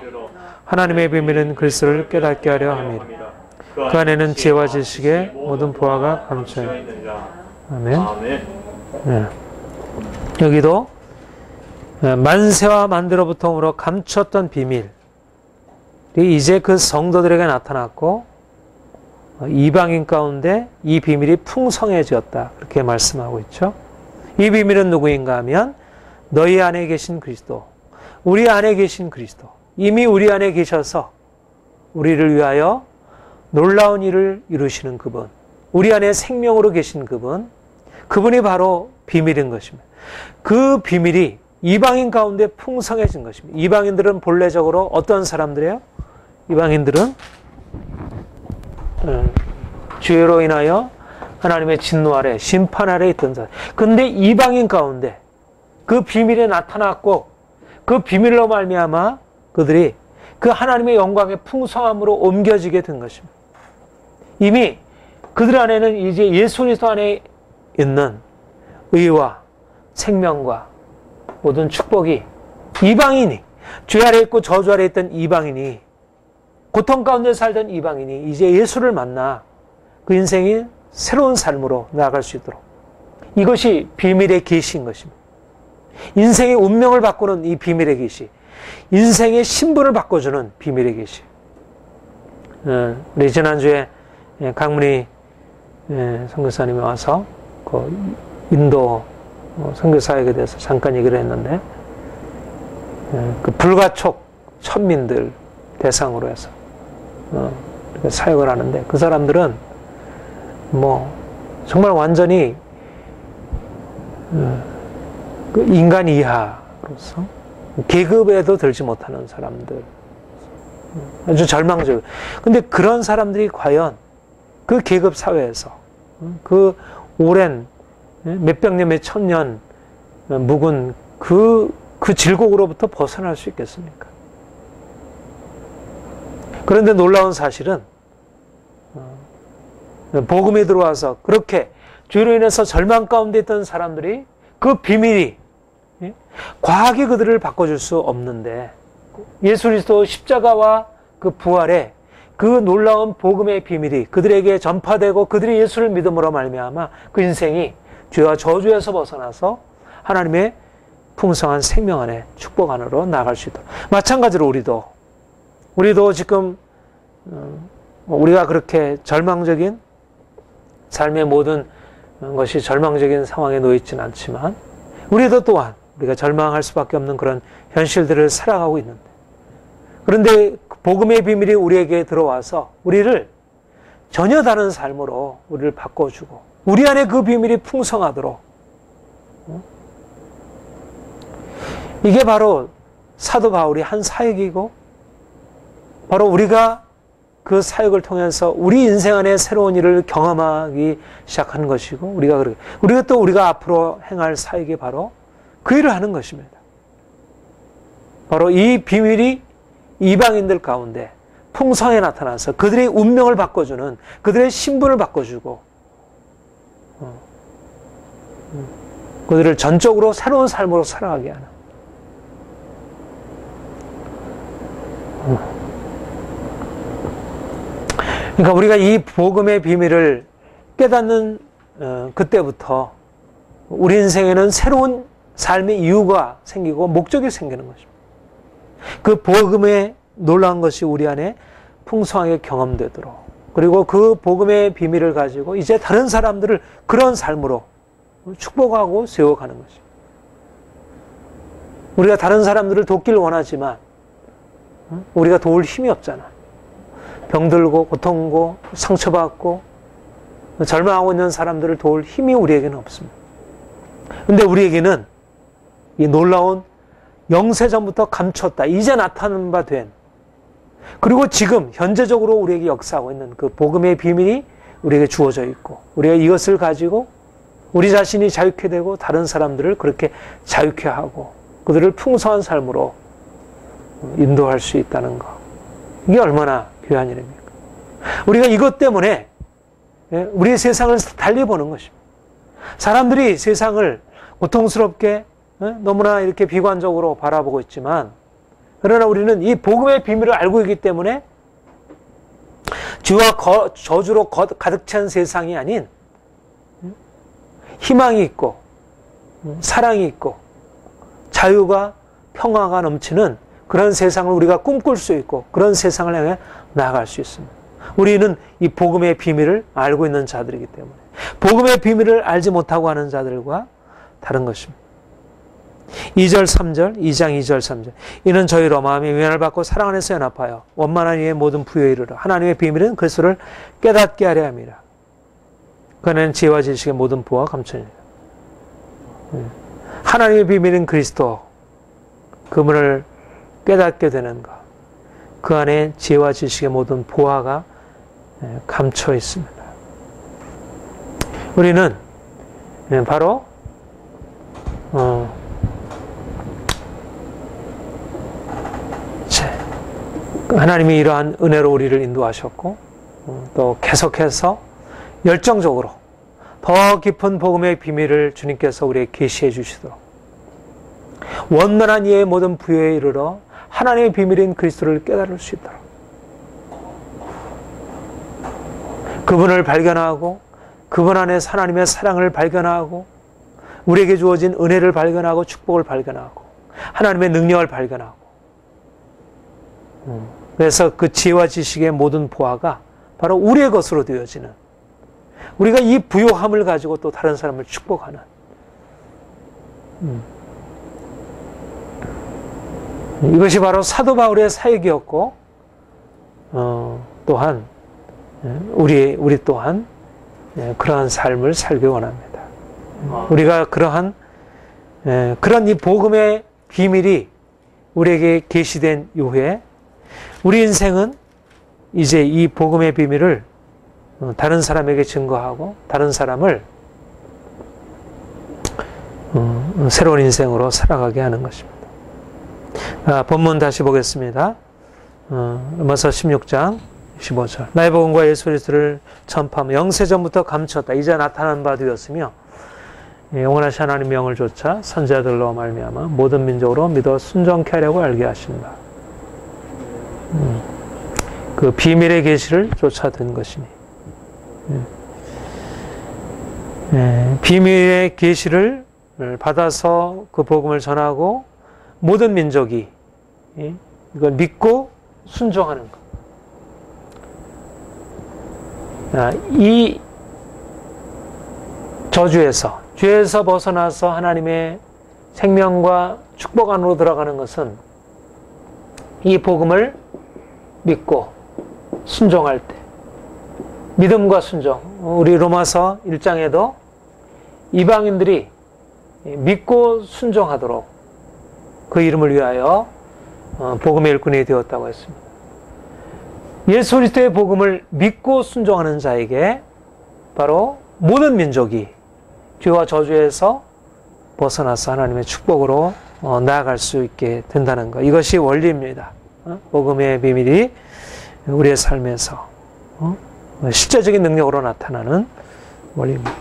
하나님의 비밀은 그리스도를 깨닫게 하려 함이라. 그 안에는 지혜와 지식의 모든 보화가 감춰 있다. 아멘. 네. 여기도 만세와 만대로부터 감추었던 비밀이 이제 그 성도들에게 나타났고 이방인 가운데 이 비밀이 풍성해졌다. 그렇게 말씀하고 있죠. 이 비밀은 누구인가 하면 너희 안에 계신 그리스도, 우리 안에 계신 그리스도, 이미 우리 안에 계셔서 우리를 위하여 놀라운 일을 이루시는 그분, 우리 안에 생명으로 계신 그분, 그분이 바로 비밀인 것입니다. 그 비밀이 이방인 가운데 풍성해진 것입니다. 이방인들은 본래적으로 어떤 사람들이에요? 이방인들은 죄로 인하여 하나님의 진노 아래, 심판 아래 있던 사람. 근데 이방인 가운데 그 비밀이 나타났고 그 비밀로 말미암아 그들이 그 하나님의 영광의 풍성함으로 옮겨지게 된 것입니다. 이미 그들 안에는 이제 예수 그리스도 안에 있는 의와 생명과 모든 축복이 이방인이 죄 아래 있고 저주 아래 있던 이방인이 고통 가운데 살던 이방인이 이제 예수를 만나 그 인생이 새로운 삶으로 나아갈 수 있도록 이것이 비밀의 계시인 것입니다. 인생의 운명을 바꾸는 이 비밀의 계시, 인생의 신분을 바꿔주는 비밀의 계시. 우리 지난주에 강문희 선교사님이 와서 그 인도 선교사역에 대해서 잠깐 얘기를 했는데 그 불가촉 천민들 대상으로 해서 사역을 하는데 그 사람들은 뭐 정말 완전히 그 인간 이하로서 계급에도 들지 못하는 사람들, 아주 절망적. 근데 그런 사람들이 과연 그 계급 사회에서 그 오랜 몇백 년, 몇천 년 묵은 그 질곡으로부터 벗어날 수 있겠습니까? 그런데 놀라운 사실은 복음이 들어와서 그렇게 죄로 인해서 절망 가운데 있던 사람들이 그 비밀이 과학이 그들을 바꿔줄 수 없는데 예수 그리스도 십자가와 그 부활의 그 놀라운 복음의 비밀이 그들에게 전파되고 그들이 예수를 믿음으로 말미암아 그 인생이 죄와 저주에서 벗어나서 하나님의 풍성한 생명 안에 축복 안으로 나아갈 수 있도록. 마찬가지로 우리도 지금 우리가 그렇게 절망적인 삶의 모든 것이 절망적인 상황에 놓여 있지는 않지만 우리도 또한 우리가 절망할 수밖에 없는 그런 현실들을 살아가고 있는데 그런데 복음의 비밀이 우리에게 들어와서 우리를 전혀 다른 삶으로 우리를 바꿔주고 우리 안에 그 비밀이 풍성하도록, 이게 바로 사도 바울이 한 사역이고 바로 우리가 그 사역을 통해서 우리 인생 안에 새로운 일을 경험하기 시작하는 것이고 우리가 앞으로 행할 사역이 바로 그 일을 하는 것입니다. 바로 이 비밀이 이방인들 가운데 풍성하게 나타나서 그들의 운명을 바꿔주는, 그들의 신분을 바꿔주고 그들을 전적으로 새로운 삶으로 살아가게 하는, 그러니까 우리가 이 복음의 비밀을 깨닫는 그때부터 우리 인생에는 새로운 삶의 이유가 생기고 목적이 생기는 것입니다. 그 복음의 놀라운 것이 우리 안에 풍성하게 경험되도록, 그리고 그 복음의 비밀을 가지고 이제 다른 사람들을 그런 삶으로 축복하고 세워가는 것입니다. 우리가 다른 사람들을 돕기를 원하지만 우리가 도울 힘이 없잖아. 병들고 고통고 상처받고 절망하고 있는 사람들을 도울 힘이 우리에게는 없습니다. 그런데 우리에게는 이 놀라운 영세전부터 감췄다, 이제 나타난 바 된, 그리고 지금 현재적으로 우리에게 역사하고 있는 그 복음의 비밀이 우리에게 주어져 있고, 우리가 이것을 가지고 우리 자신이 자유케 되고 다른 사람들을 그렇게 자유케 하고 그들을 풍성한 삶으로 인도할 수 있다는 것, 이게 얼마나 귀한 일입니까? 우리가 이것 때문에 우리의 세상을 달리 보는 것입니다. 사람들이 세상을 고통스럽게 너무나 이렇게 비관적으로 바라보고 있지만, 그러나 우리는 이 복음의 비밀을 알고 있기 때문에 죄와 저주로 가득 찬 세상이 아닌 희망이 있고 사랑이 있고 자유가 평화가 넘치는 그런 세상을 우리가 꿈꿀 수 있고 그런 세상을 향해 나아갈 수 있습니다. 우리는 이 복음의 비밀을 알고 있는 자들이기 때문에 복음의 비밀을 알지 못하고 하는 자들과 다른 것입니다. 2절 3절 2장 2절 3절 이는 저희로 마음의 위안을 받고 사랑 안에서 연합하여 원만한 이의 모든 부여에 이르러 하나님의 비밀은 그리스도를 깨닫게 하려 함이라. 그는 지혜와 지식의 모든 부와 감천이라. 하나님의 비밀은 그리스도, 그분을 깨닫게 되는 것, 그 안에 지혜와 지식의 모든 보화가 감춰 있습니다. 우리는 바로 하나님이 이러한 은혜로 우리를 인도하셨고 또 계속해서 열정적으로 더 깊은 복음의 비밀을 주님께서 우리에게 계시해 주시도록 원만한 이의 모든 부여에 이르러 하나님의 비밀인 그리스도를 깨달을 수 있도록 그분을 발견하고 그분 안에서 하나님의 사랑을 발견하고 우리에게 주어진 은혜를 발견하고 축복을 발견하고 하나님의 능력을 발견하고 그래서 그 지혜와 지식의 모든 보화가 바로 우리의 것으로 되어지는, 우리가 이 부요함을 가지고 또 다른 사람을 축복하는 이것이 바로 사도 바울의 사역이었고 또한 우리 또한 그러한 삶을 살기 원합니다. 우리가 그러한 이 복음의 비밀이 우리에게 계시된 이후에 우리 인생은 이제 이 복음의 비밀을 다른 사람에게 증거하고 다른 사람을 새로운 인생으로 살아가게 하는 것입니다. 본문 다시 보겠습니다. 로마서 16장 15절 나의 복음과 예수 그리스도를 전파하며 영세전부터 감췄다 이제 나타난 바 되었으며 영원하신 하나님 명을 조차 선지자들로 말미암아 모든 민족으로 믿어 순종케 하려고 알게 하신다. 그 비밀의 계시를 쫓아든 것이니 비밀의 계시를 받아서 그 복음을 전하고 모든 민족이 이걸 믿고 순종하는 것. 이 저주에서 죄에서 벗어나서 하나님의 생명과 축복 안으로 들어가는 것은 이 복음을 믿고 순종할 때, 믿음과 순종, 우리 로마서 1장에도 이방인들이 믿고 순종하도록 그 이름을 위하여 복음의 일꾼이 되었다고 했습니다. 예수 그리스도의 복음을 믿고 순종하는 자에게 바로 모든 민족이 죄와 저주에서 벗어나서 하나님의 축복으로 나아갈 수 있게 된다는 것. 이것이 원리입니다. 복음의 비밀이 우리의 삶에서 실제적인 능력으로 나타나는 원리입니다.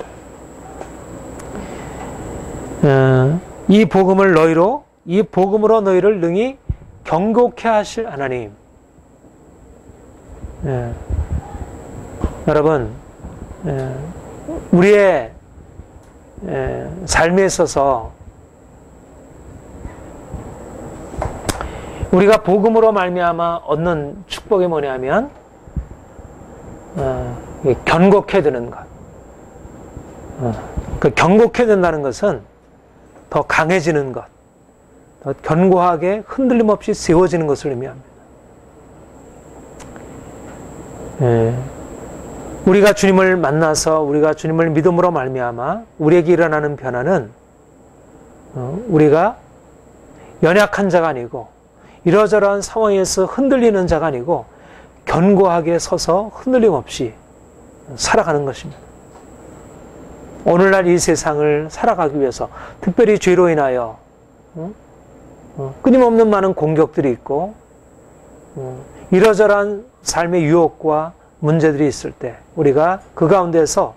이 복음으로 너희를 능히 경고케 하실 하나님. 여러분, 우리의 삶에 있어서 우리가 복음으로 말미암아 얻는 축복이 뭐냐면 견고케 되는 것. 그 견고케 된다는 것은 더 강해지는 것, 더 견고하게 흔들림 없이 세워지는 것을 의미합니다. 우리가 주님을 만나서 우리가 주님을 믿음으로 말미암아 우리에게 일어나는 변화는 우리가 연약한 자가 아니고 이러저러한 상황에서 흔들리는 자가 아니고 견고하게 서서 흔들림 없이 살아가는 것입니다. 오늘날 이 세상을 살아가기 위해서 특별히 죄로 인하여 끊임없는 많은 공격들이 있고 이러저러한 삶의 유혹과 문제들이 있을 때 우리가 그 가운데서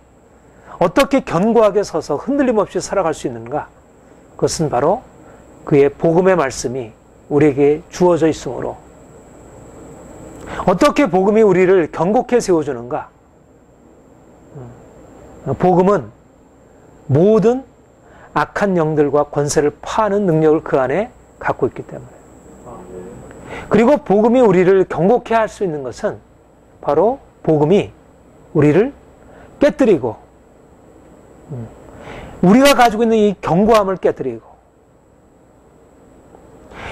어떻게 견고하게 서서 흔들림 없이 살아갈 수 있는가? 그것은 바로 그의 복음의 말씀이 우리에게 주어져 있으므로 어떻게 복음이 우리를 견고케 세워주는가? 복음은 모든 악한 영들과 권세를 파는 능력을 그 안에 갖고 있기 때문에. 그리고 복음이 우리를 견고케 할 수 있는 것은 바로 복음이 우리를 깨뜨리고 우리가 가지고 있는 이 견고함을 깨뜨리고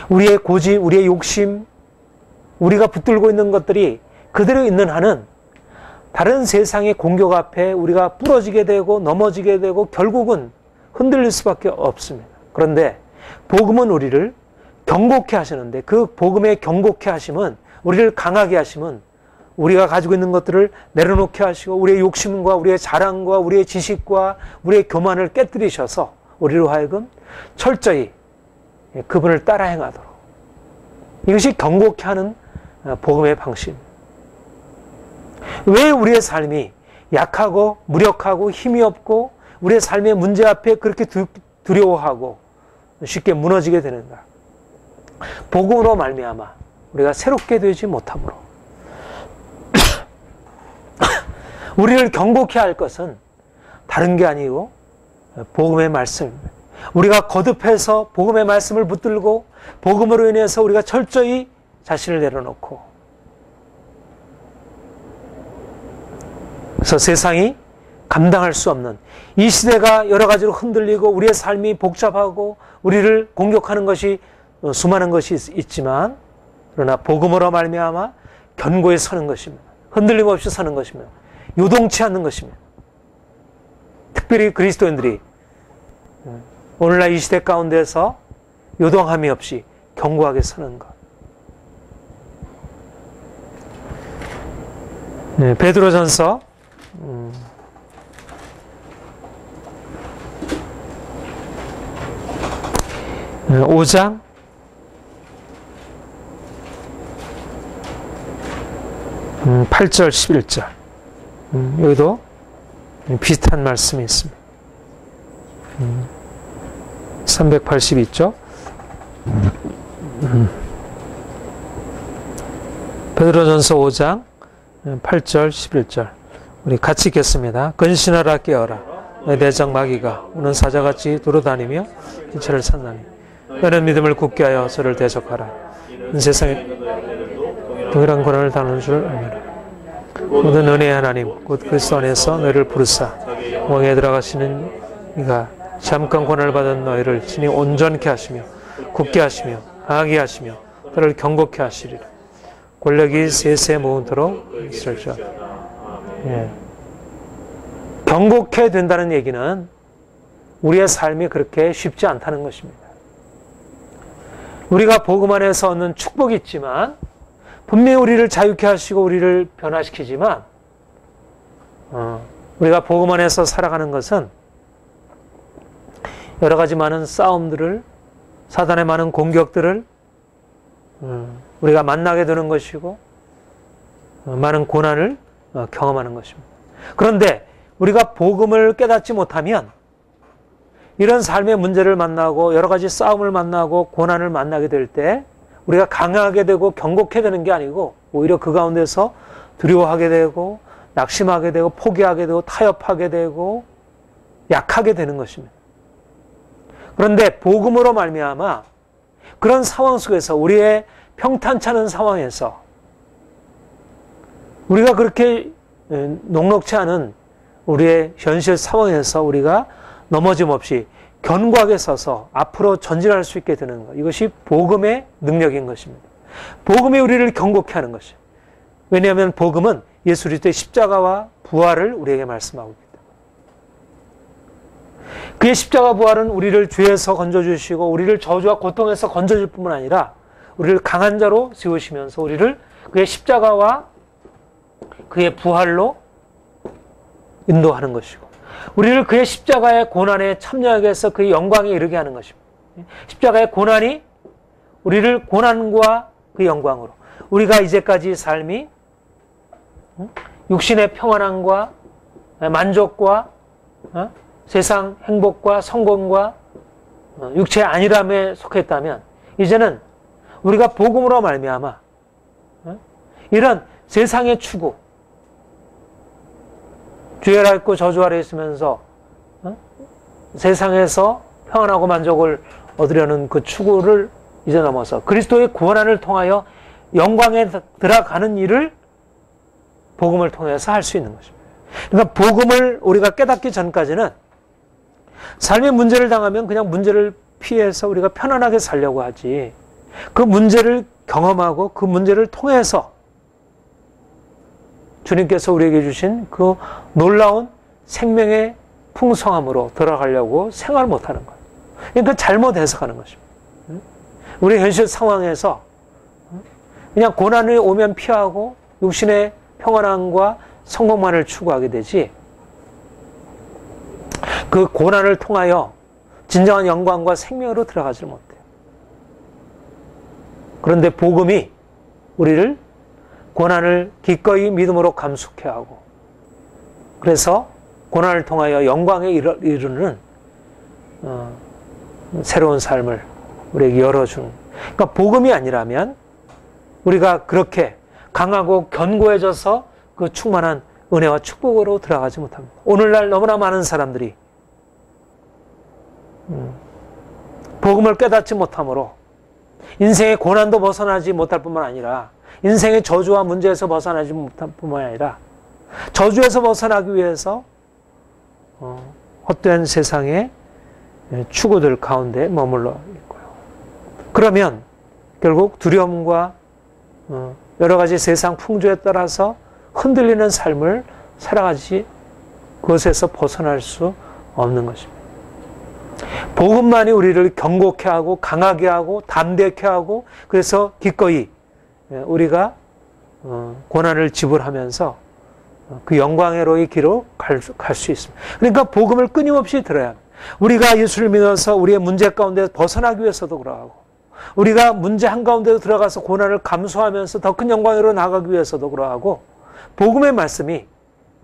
우리의 고집, 우리의 욕심, 우리가 붙들고 있는 것들이 그대로 있는 한은 다른 세상의 공격 앞에 우리가 부러지게 되고 넘어지게 되고 결국은 흔들릴 수밖에 없습니다. 그런데 복음은 우리를 견고케 하시는데 그 복음의 견고케 하심은 우리를 강하게 하심은 우리가 가지고 있는 것들을 내려놓게 하시고 우리의 욕심과 우리의 자랑과 우리의 지식과 우리의 교만을 깨뜨리셔서 우리로 하여금 철저히 그분을 따라 행하도록 이것이 견고케 하는 복음의 방식입니다. 왜 우리의 삶이 약하고 무력하고 힘이 없고 우리의 삶의 문제 앞에 그렇게 두려워하고 쉽게 무너지게 되는가? 복음으로 말미암아 우리가 새롭게 되지 못함으로 우리를 견고케 할 것은 다른 게 아니고 복음의 말씀입니다. 우리가 거듭해서 복음의 말씀을 붙들고 복음으로 인해서 우리가 철저히 자신을 내려놓고 그래서 세상이 감당할 수 없는 이 시대가 여러 가지로 흔들리고 우리의 삶이 복잡하고 우리를 공격하는 것이 수많은 것이 있지만 그러나 복음으로 말미암아 견고히 서는 것입니다. 흔들림 없이 서는 것입니다. 요동치 않는 것입니다. 특별히 그리스도인들이 오늘날 이 시대 가운데서 요동함이 없이 견고하게 서는 것. 베드로전서 5장 8절 11절 여기도 비슷한 말씀이 있습니다. 382쪽 베드로전서 5장 8절 11절 우리 같이 읽겠습니다. 근신하라 깨어라 내 내적 마귀가 우는 사자같이 돌아다니며 인체를 찾나니 너는 믿음을 굳게 하여 저를 대적하라. 이 세상에 동일한 고난을 당하는 줄 알미라. 모든 은혜의 하나님 곧 그리스도 안에서 너희를 부르사 왕에 들어가시는 이가 잠깐 고난을 받은 너희를 친히 온전케 하시며 굳게 하시며 강하게 하시며 그를 경고케 하시리라. 권력이 세세 모은토록 있을지어다. 예. 경고케 된다는 얘기는 우리의 삶이 그렇게 쉽지 않다는 것입니다. 우리가 복음 안에서 얻는 축복이 있지만 분명히 우리를 자유케 하시고 우리를 변화시키지만 우리가 복음 안에서 살아가는 것은 여러 가지 많은 싸움들을, 사단의 많은 공격들을 우리가 만나게 되는 것이고 많은 고난을 경험하는 것입니다. 그런데 우리가 복음을 깨닫지 못하면 이런 삶의 문제를 만나고 여러 가지 싸움을 만나고 고난을 만나게 될 때 우리가 강하게 되고 경고케 되는 게 아니고 오히려 그 가운데서 두려워하게 되고 낙심하게 되고 포기하게 되고 타협하게 되고 약하게 되는 것입니다. 그런데 복음으로 말미암아 그런 상황 속에서 우리의 평탄치 않은 상황에서 우리가 그렇게 녹록지 않은 우리의 현실 상황에서 우리가 넘어짐 없이 견고하게 서서 앞으로 전진할 수 있게 되는 것. 이것이 복음의 능력인 것입니다. 복음이 우리를 경고케 하는 것이에요. 왜냐하면 복음은 예수 그리스도의 십자가와 부활을 우리에게 말씀하고 있다. 그의 십자가 부활은 우리를 죄에서 건져주시고 우리를 저주와 고통에서 건져줄 뿐만 아니라 우리를 강한 자로 세우시면서 우리를 그의 십자가와 그의 부활로 인도하는 것이고 우리를 그의 십자가의 고난에 참여하게 해서 그의 영광에 이르게 하는 것입니다. 십자가의 고난이 우리를 고난과 그 영광으로 우리가 이제까지 삶이 육신의 평안함과 만족과 세상 행복과 성공과 육체의 안일함에 속했다면 이제는 우리가 복음으로 말미암아 이런 세상의 추구 죄 아래 있고 저주 아래 있으면서 세상에서 평안하고 만족을 얻으려는 그 추구를 이제 넘어서 그리스도의 구원안을 통하여 영광에 들어가는 일을 복음을 통해서 할 수 있는 것입니다. 그러니까 복음을 우리가 깨닫기 전까지는 삶의 문제를 당하면 그냥 문제를 피해서 우리가 편안하게 살려고 하지 그 문제를 경험하고 그 문제를 통해서 주님께서 우리에게 주신 그 놀라운 생명의 풍성함으로 들어가려고 생각을 못하는 거예요. 그러니까 잘못 해석하는 것입니다. 우리 현실 상황에서 그냥 고난이 오면 피하고 육신의 평안함과 성공만을 추구하게 되지 그 고난을 통하여 진정한 영광과 생명으로 들어가지 못해요. 그런데 복음이 우리를 고난을 기꺼이 믿음으로 감수케 하고 그래서 고난을 통하여 영광에 이르는 새로운 삶을 우리에게 열어주는 그러니까 복음이 아니라면 우리가 그렇게 강하고 견고해져서 그 충만한 은혜와 축복으로 들어가지 못합니다. 오늘날 너무나 많은 사람들이 복음을 깨닫지 못함으로 인생의 고난도 벗어나지 못할 뿐만 아니라 인생의 저주와 문제에서 벗어나지 못할 뿐만 아니라 저주에서 벗어나기 위해서 헛된 세상의 추구들 가운데 머물러 있고요. 그러면 결국 두려움과 여러 가지 세상 풍조에 따라서 흔들리는 삶을 살아가지 그것에서 벗어날 수 없는 것입니다. 복음만이 우리를 경고케 하고 강하게 하고 담대케 하고 그래서 기꺼이 우리가 고난을 지불하면서 그 영광의로의 길로 갈 수 있습니다. 그러니까 복음을 끊임없이 들어야 합니다. 우리가 예수를 믿어서 우리의 문제 가운데 벗어나기 위해서도 그러하고 우리가 문제 한가운데로 들어가서 고난을 감수하면서 더 큰 영광으로 나가기 위해서도 그러하고 복음의 말씀이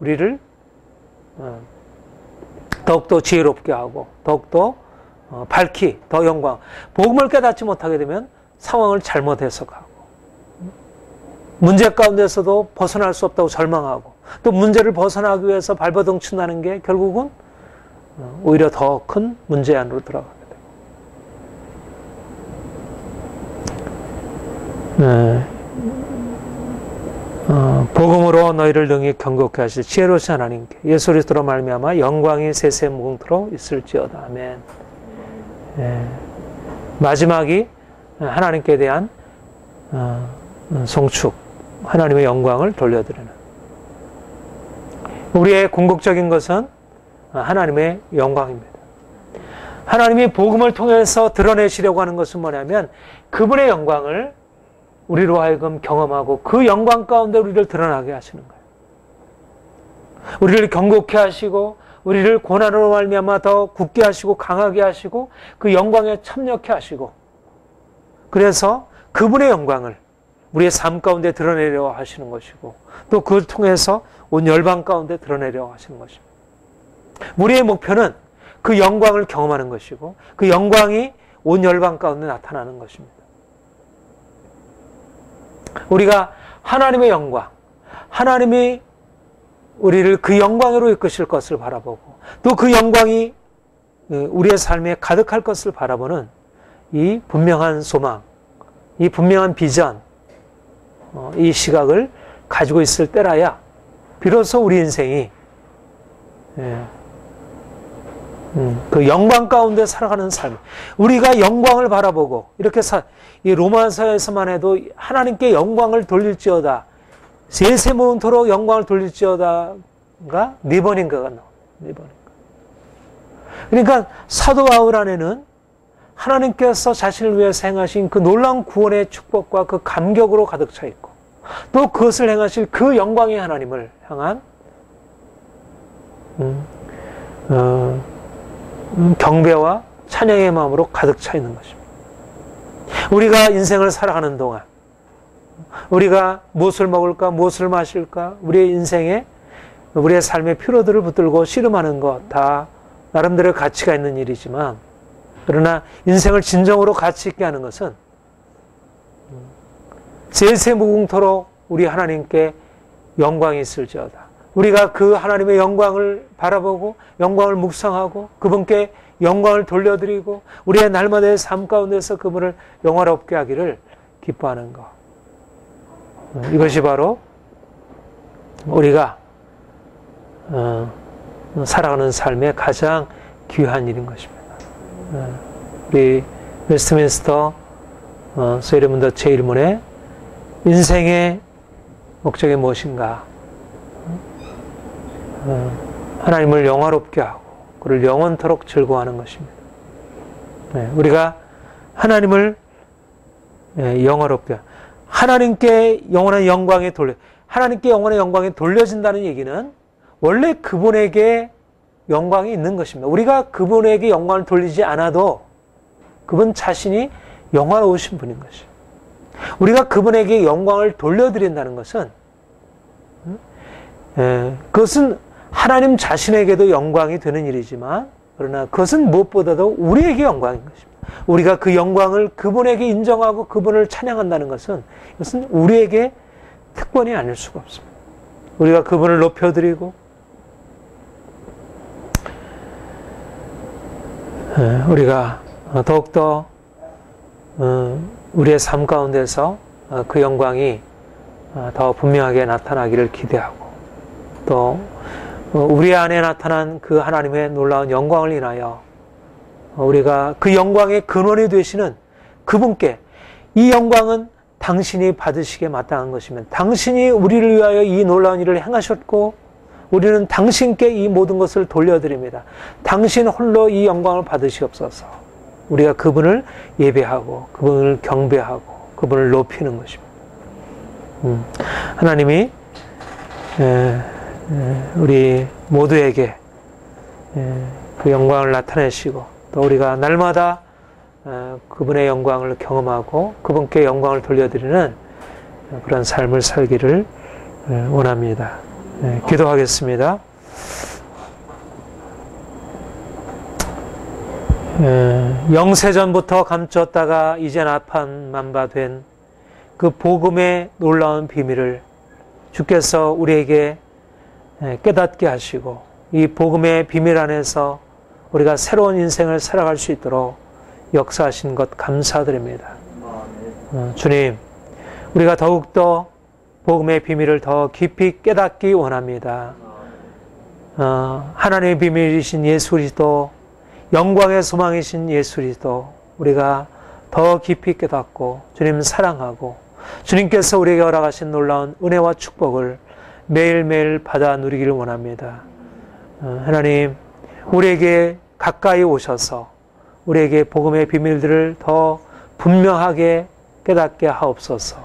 우리를 더욱더 지혜롭게 하고 더욱더 밝히 더 영광 복음을 깨닫지 못하게 되면 상황을 잘못 해석하고 문제 가운데서도 벗어날 수 없다고 절망하고 또 문제를 벗어나기 위해서 발버둥 친다는 게 결국은 오히려 더 큰 문제 안으로 들어가게 돼요. 복음으로 너희를 능히 경고케 하실 지혜로우신 하나님께 예수 그리스도로 말미암아 영광이 세세 무궁토록 있을지어다. 아멘. 마지막이 하나님께 대한 송축, 하나님의 영광을 돌려드리는. 우리의 궁극적인 것은 하나님의 영광입니다. 하나님이 복음을 통해서 드러내시려고 하는 것은 뭐냐면 그분의 영광을 우리로 하여금 경험하고 그 영광 가운데 우리를 드러나게 하시는 거예요. 우리를 경고케 하시고 우리를 고난으로 말미암아 더 굳게 하시고 강하게 하시고 그 영광에 참여케 하시고 그래서 그분의 영광을 우리의 삶 가운데 드러내려 하시는 것이고 또 그걸 통해서 온 열방 가운데 드러내려 하시는 것입니다. 우리의 목표는 그 영광을 경험하는 것이고 그 영광이 온 열방 가운데 나타나는 것입니다. 우리가 하나님의 영광, 하나님이 우리를 그 영광으로 이끄실 것을 바라보고 또 그 영광이 우리의 삶에 가득할 것을 바라보는 이 분명한 소망, 이 분명한 비전, 이 시각을 가지고 있을 때라야 비로소 우리 인생이 그 영광 가운데 살아가는 삶, 우리가 영광을 바라보고 이렇게 이 로마서에서만 해도 하나님께 영광을 돌릴지어다, 세세 모음토록 영광을 돌릴지어다가 4번인가가 나옵니다. 4번인가. 그러니까 사도 바울 안에는 하나님께서 자신을 위해서 행하신 그 놀라운 구원의 축복과 그 감격으로 가득 차 있고 또 그것을 행하실 그 영광의 하나님을 향한 경배와 찬양의 마음으로 가득 차 있는 것입니다. 우리가 인생을 살아가는 동안 우리가 무엇을 먹을까, 무엇을 마실까, 우리의 인생에 우리의 삶의 피로들을 붙들고 씨름하는 것 다 나름대로 가치가 있는 일이지만 그러나 인생을 진정으로 가치 있게 하는 것은 세세무궁토록 우리 하나님께 영광이 있을지어다. 우리가 그 하나님의 영광을 바라보고 영광을 묵상하고 그분께 영광을 돌려드리고 우리의 날마다의 삶 가운데서 그분을 영화롭게 하기를 기뻐하는 것. 이것이 바로 우리가 살아가는 삶의 가장 귀한 일인 것입니다. 우리 웨스트민스터 세리문더 제1문에 인생의 목적이 무엇인가? 하나님을 영화롭게 하고 그를 영원토록 즐거워하는 것입니다. 우리가 하나님을 영화롭게 하나님께 영원한 영광에 하나님께 영원한 영광에 돌려진다는 얘기는 원래 그분에게 영광이 있는 것입니다. 우리가 그분에게 영광을 돌리지 않아도 그분 자신이 영화로우신 분인 것이에요. 우리가 그분에게 영광을 돌려드린다는 것은 그것은 하나님 자신에게도 영광이 되는 일이지만 그러나 그것은 무엇보다도 우리에게 영광인 것입니다. 우리가 그 영광을 그분에게 인정하고 그분을 찬양한다는 것은 이것은 우리에게 특권이 아닐 수가 없습니다. 우리가 그분을 높여드리고 우리가 더욱더 우리의 삶 가운데서 그 영광이 더 분명하게 나타나기를 기대하고 또 우리 안에 나타난 그 하나님의 놀라운 영광을 인하여 우리가 그 영광의 근원이 되시는 그분께 이 영광은 당신이 받으시기에 마땅한 것이면 당신이 우리를 위하여 이 놀라운 일을 행하셨고 우리는 당신께 이 모든 것을 돌려드립니다. 당신 홀로 이 영광을 받으시옵소서. 우리가 그분을 예배하고 그분을 경배하고 그분을 높이는 것입니다. 하나님이 우리 모두에게 그 영광을 나타내시고 또 우리가 날마다 그분의 영광을 경험하고 그분께 영광을 돌려드리는 그런 삶을 살기를 원합니다. 기도하겠습니다. 영세전부터 감췄다가 이제 나판만바된 그 복음의 놀라운 비밀을 주께서 우리에게 깨닫게 하시고 이 복음의 비밀 안에서 우리가 새로운 인생을 살아갈 수 있도록 역사하신 것 감사드립니다. 주님, 우리가 더욱더 복음의 비밀을 더 깊이 깨닫기 원합니다. 하나님의 비밀이신 예수 그리스도, 영광의 소망이신 예수 그리스도 우리가 더 깊이 깨닫고 주님 사랑하고 주님께서 우리에게 허락하신 놀라운 은혜와 축복을 매일매일 받아 누리기를 원합니다. 하나님, 우리에게 가까이 오셔서 우리에게 복음의 비밀들을 더 분명하게 깨닫게 하옵소서.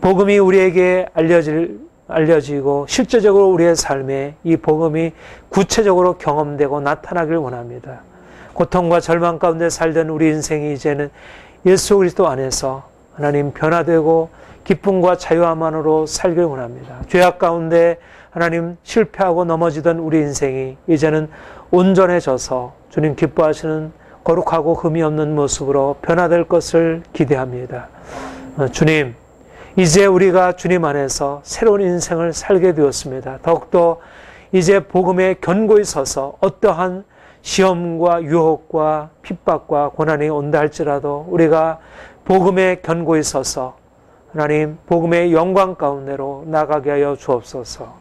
복음이 우리에게 알려지고 실제적으로 우리의 삶에 이 복음이 구체적으로 경험되고 나타나길 원합니다. 고통과 절망 가운데 살던 우리 인생이 이제는 예수 그리스도 안에서 하나님 변화되고 기쁨과 자유함만으로 살길 원합니다. 죄악 가운데 하나님 실패하고 넘어지던 우리 인생이 이제는 온전해져서 주님 기뻐하시는 거룩하고 흠이 없는 모습으로 변화될 것을 기대합니다. 주님, 이제 우리가 주님 안에서 새로운 인생을 살게 되었습니다. 더욱더 이제 복음에 견고히 서서 어떠한 시험과 유혹과 핍박과 고난이 온다 할지라도 우리가 복음에 견고히 서서 하나님 복음의 영광 가운데로 나가게 하여 주옵소서.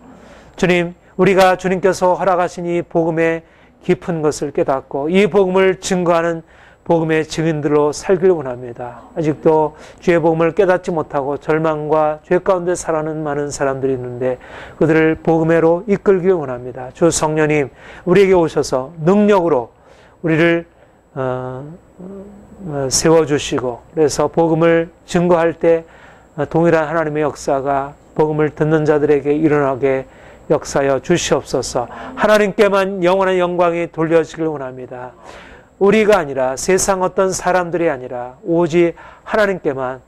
주님, 우리가 주님께서 허락하신 이 복음의 깊은 것을 깨닫고 이 복음을 증거하는 복음의 증인들로 살길 원합니다. 아직도 주의 복음을 깨닫지 못하고 절망과 죄 가운데 살아가는 많은 사람들이 있는데 그들을 복음으로 이끌길 원합니다. 주 성령님, 우리에게 오셔서 능력으로 우리를 세워주시고 그래서 복음을 증거할 때 동일한 하나님의 역사가 복음을 듣는 자들에게 일어나게 역사하여 주시옵소서. 하나님께만 영원한 영광이 돌려지길 원합니다. 우리가 아니라 세상 어떤 사람들이 아니라 오직 하나님께만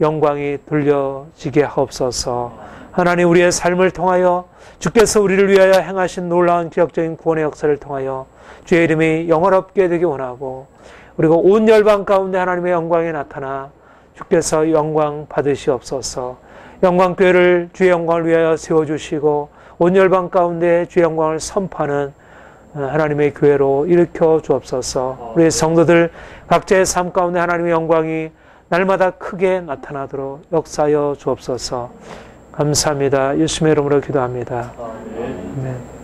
영광이 돌려지게 하옵소서. 하나님, 우리의 삶을 통하여 주께서 우리를 위하여 행하신 놀라운 기적적인 구원의 역사를 통하여 주의 이름이 영원롭게 되기 원하고 그리고 온 열방 가운데 하나님의 영광이 나타나 주께서 영광 받으시옵소서. 영광교회를 주의 영광을 위하여 세워주시고 온 열방 가운데 주의 영광을 선포하는 하나님의 교회로 일으켜 주옵소서. 우리 성도들 각자의 삶 가운데 하나님의 영광이 날마다 크게 나타나도록 역사하여 주옵소서. 감사합니다. 예수님의 이름으로 기도합니다. 아멘.